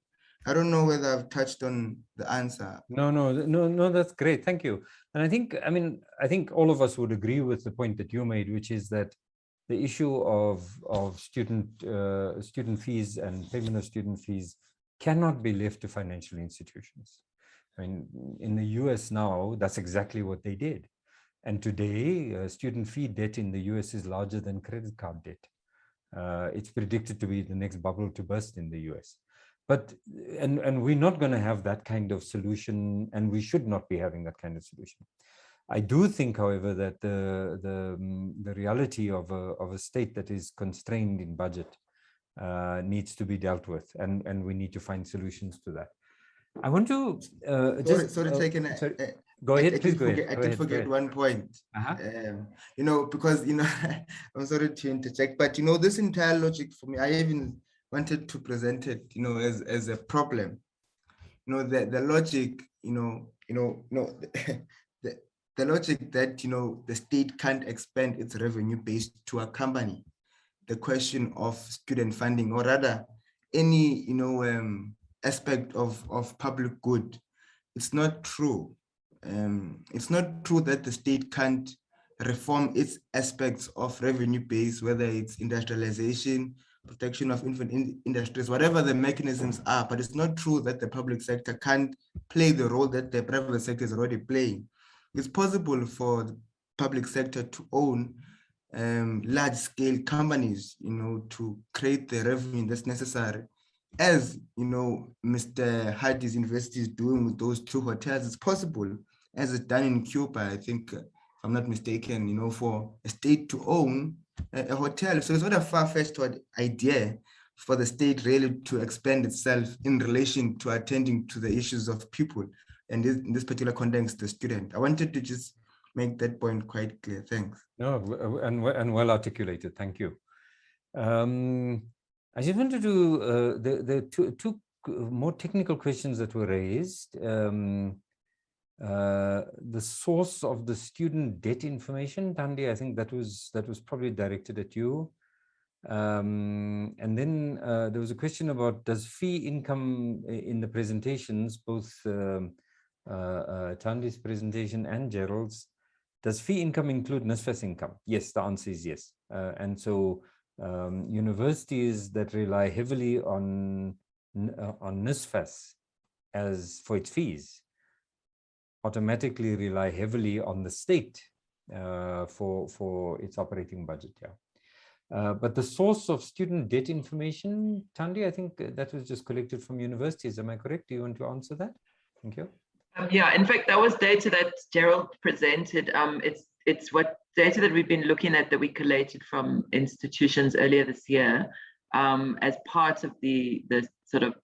I don't know whether I've touched on the answer. No, that's great. Thank you. And I think all of us would agree with the point that you made, which is that the issue of student fees and payment of student fees cannot be left to financial institutions. I mean, in the US now, that's exactly what they did. And today, student fee debt in the US is larger than credit card debt. It's predicted to be the next bubble to burst in the US. But, and we're not going to have that kind of solution, and we should not be having that kind of solution. I do think, however, that the reality of a state that is constrained in budget needs to be dealt with, and we need to find solutions to that. I want to go ahead, please go ahead. I did forget one point. You know, because, you know, I'm sorry to interject, but, you know, this entire logic for me, I even wanted to present it, you know, as a problem. You know, the logic, the logic that, you know, the state can't expand its revenue base to accompany the question of student funding, or rather any, you know, aspect of public good. It's not true. It's not true that the state can't reform its aspects of revenue base, whether it's industrialization, protection of infant industries, whatever the mechanisms are, but it's not true that the public sector can't play the role that the private sector is already playing. It's possible for the public sector to own large-scale companies, you know, to create the revenue that's necessary. As, you know, Mr. Hardy's university is doing with those 2 hotels, it's possible, as it's done in Cuba, I think, if I'm not mistaken, you know, for a state to own a hotel. So it's not a far-fetched idea for the state really to expand itself in relation to attending to the issues of people, and in this particular context, the student. I wanted to just make that point quite clear. Thanks. No, and well articulated. Thank you. I just wanted to the two more technical questions that were raised. The source of the student debt information, Thandi, I think that was probably directed at you. And then there was a question about, does fee income in the presentations, both Thandi's presentation and Gerald's, does fee income include NSFAS income? Yes, the answer is yes. And so universities that rely heavily on NSFAS as for its fees automatically rely heavily on the state for its operating budget. Yeah. But the source of student debt information, Thandi, I think that was just collected from universities. Am I correct? Do you want to answer that? Thank you. Yeah, in fact, that was data that Gerald presented. It's what data that we've been looking at that we collated from institutions earlier this year as part of the sort of,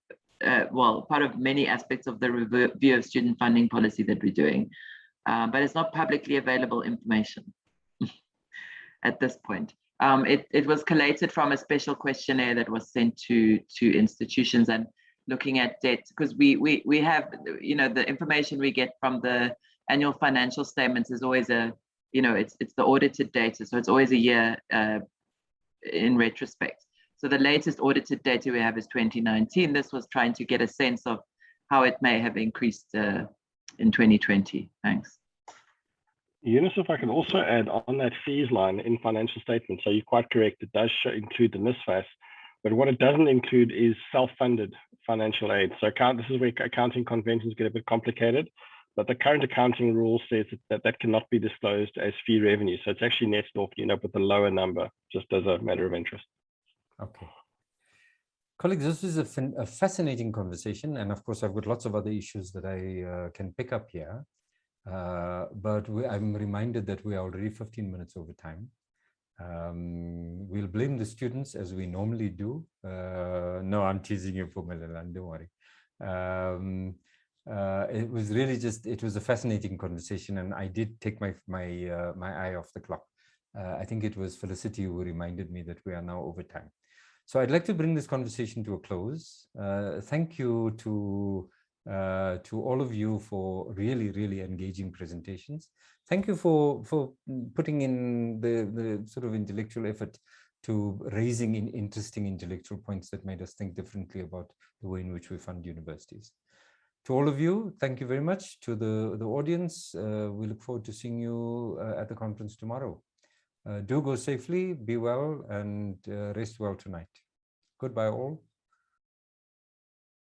part of many aspects of the review of student funding policy that we're doing. But it's not publicly available information at this point. It was collated from a special questionnaire that was sent to institutions, and looking at debt, because we have, you know, the information we get from the annual financial statements is always a, you know, it's the audited data, so it's always a year in retrospect. So the latest audited data we have is 2019. This was trying to get a sense of how it may have increased in 2020. Thanks. Yunus, if I can also add on that fees line in financial statements, so you're quite correct, it does include the NSFAS, but what it doesn't include is self-funded financial aid. So this is where accounting conventions get a bit complicated, but the current accounting rule says that cannot be disclosed as fee revenue. So it's actually netted off, you know, with a lower number, just as a matter of interest. Okay. Colleagues, this is a fascinating conversation. And of course, I've got lots of other issues that I can pick up here. But I'm reminded that we are already 15 minutes over time. We'll blame the students as we normally do. No, I'm teasing you, Phumelelani, don't worry. It was really it was a fascinating conversation, and I did take my eye off the clock. I think it was Felicity who reminded me that we are now over time. So I'd like to bring this conversation to a close. Thank you to all of you for really engaging presentations. Thank you for putting in the sort of intellectual effort to raising interesting intellectual points that made us think differently about the way in which we fund universities. To all of you, thank you very much. To the audience, we look forward to seeing you at the conference tomorrow. Do go safely, be well, and rest well tonight. Goodbye all.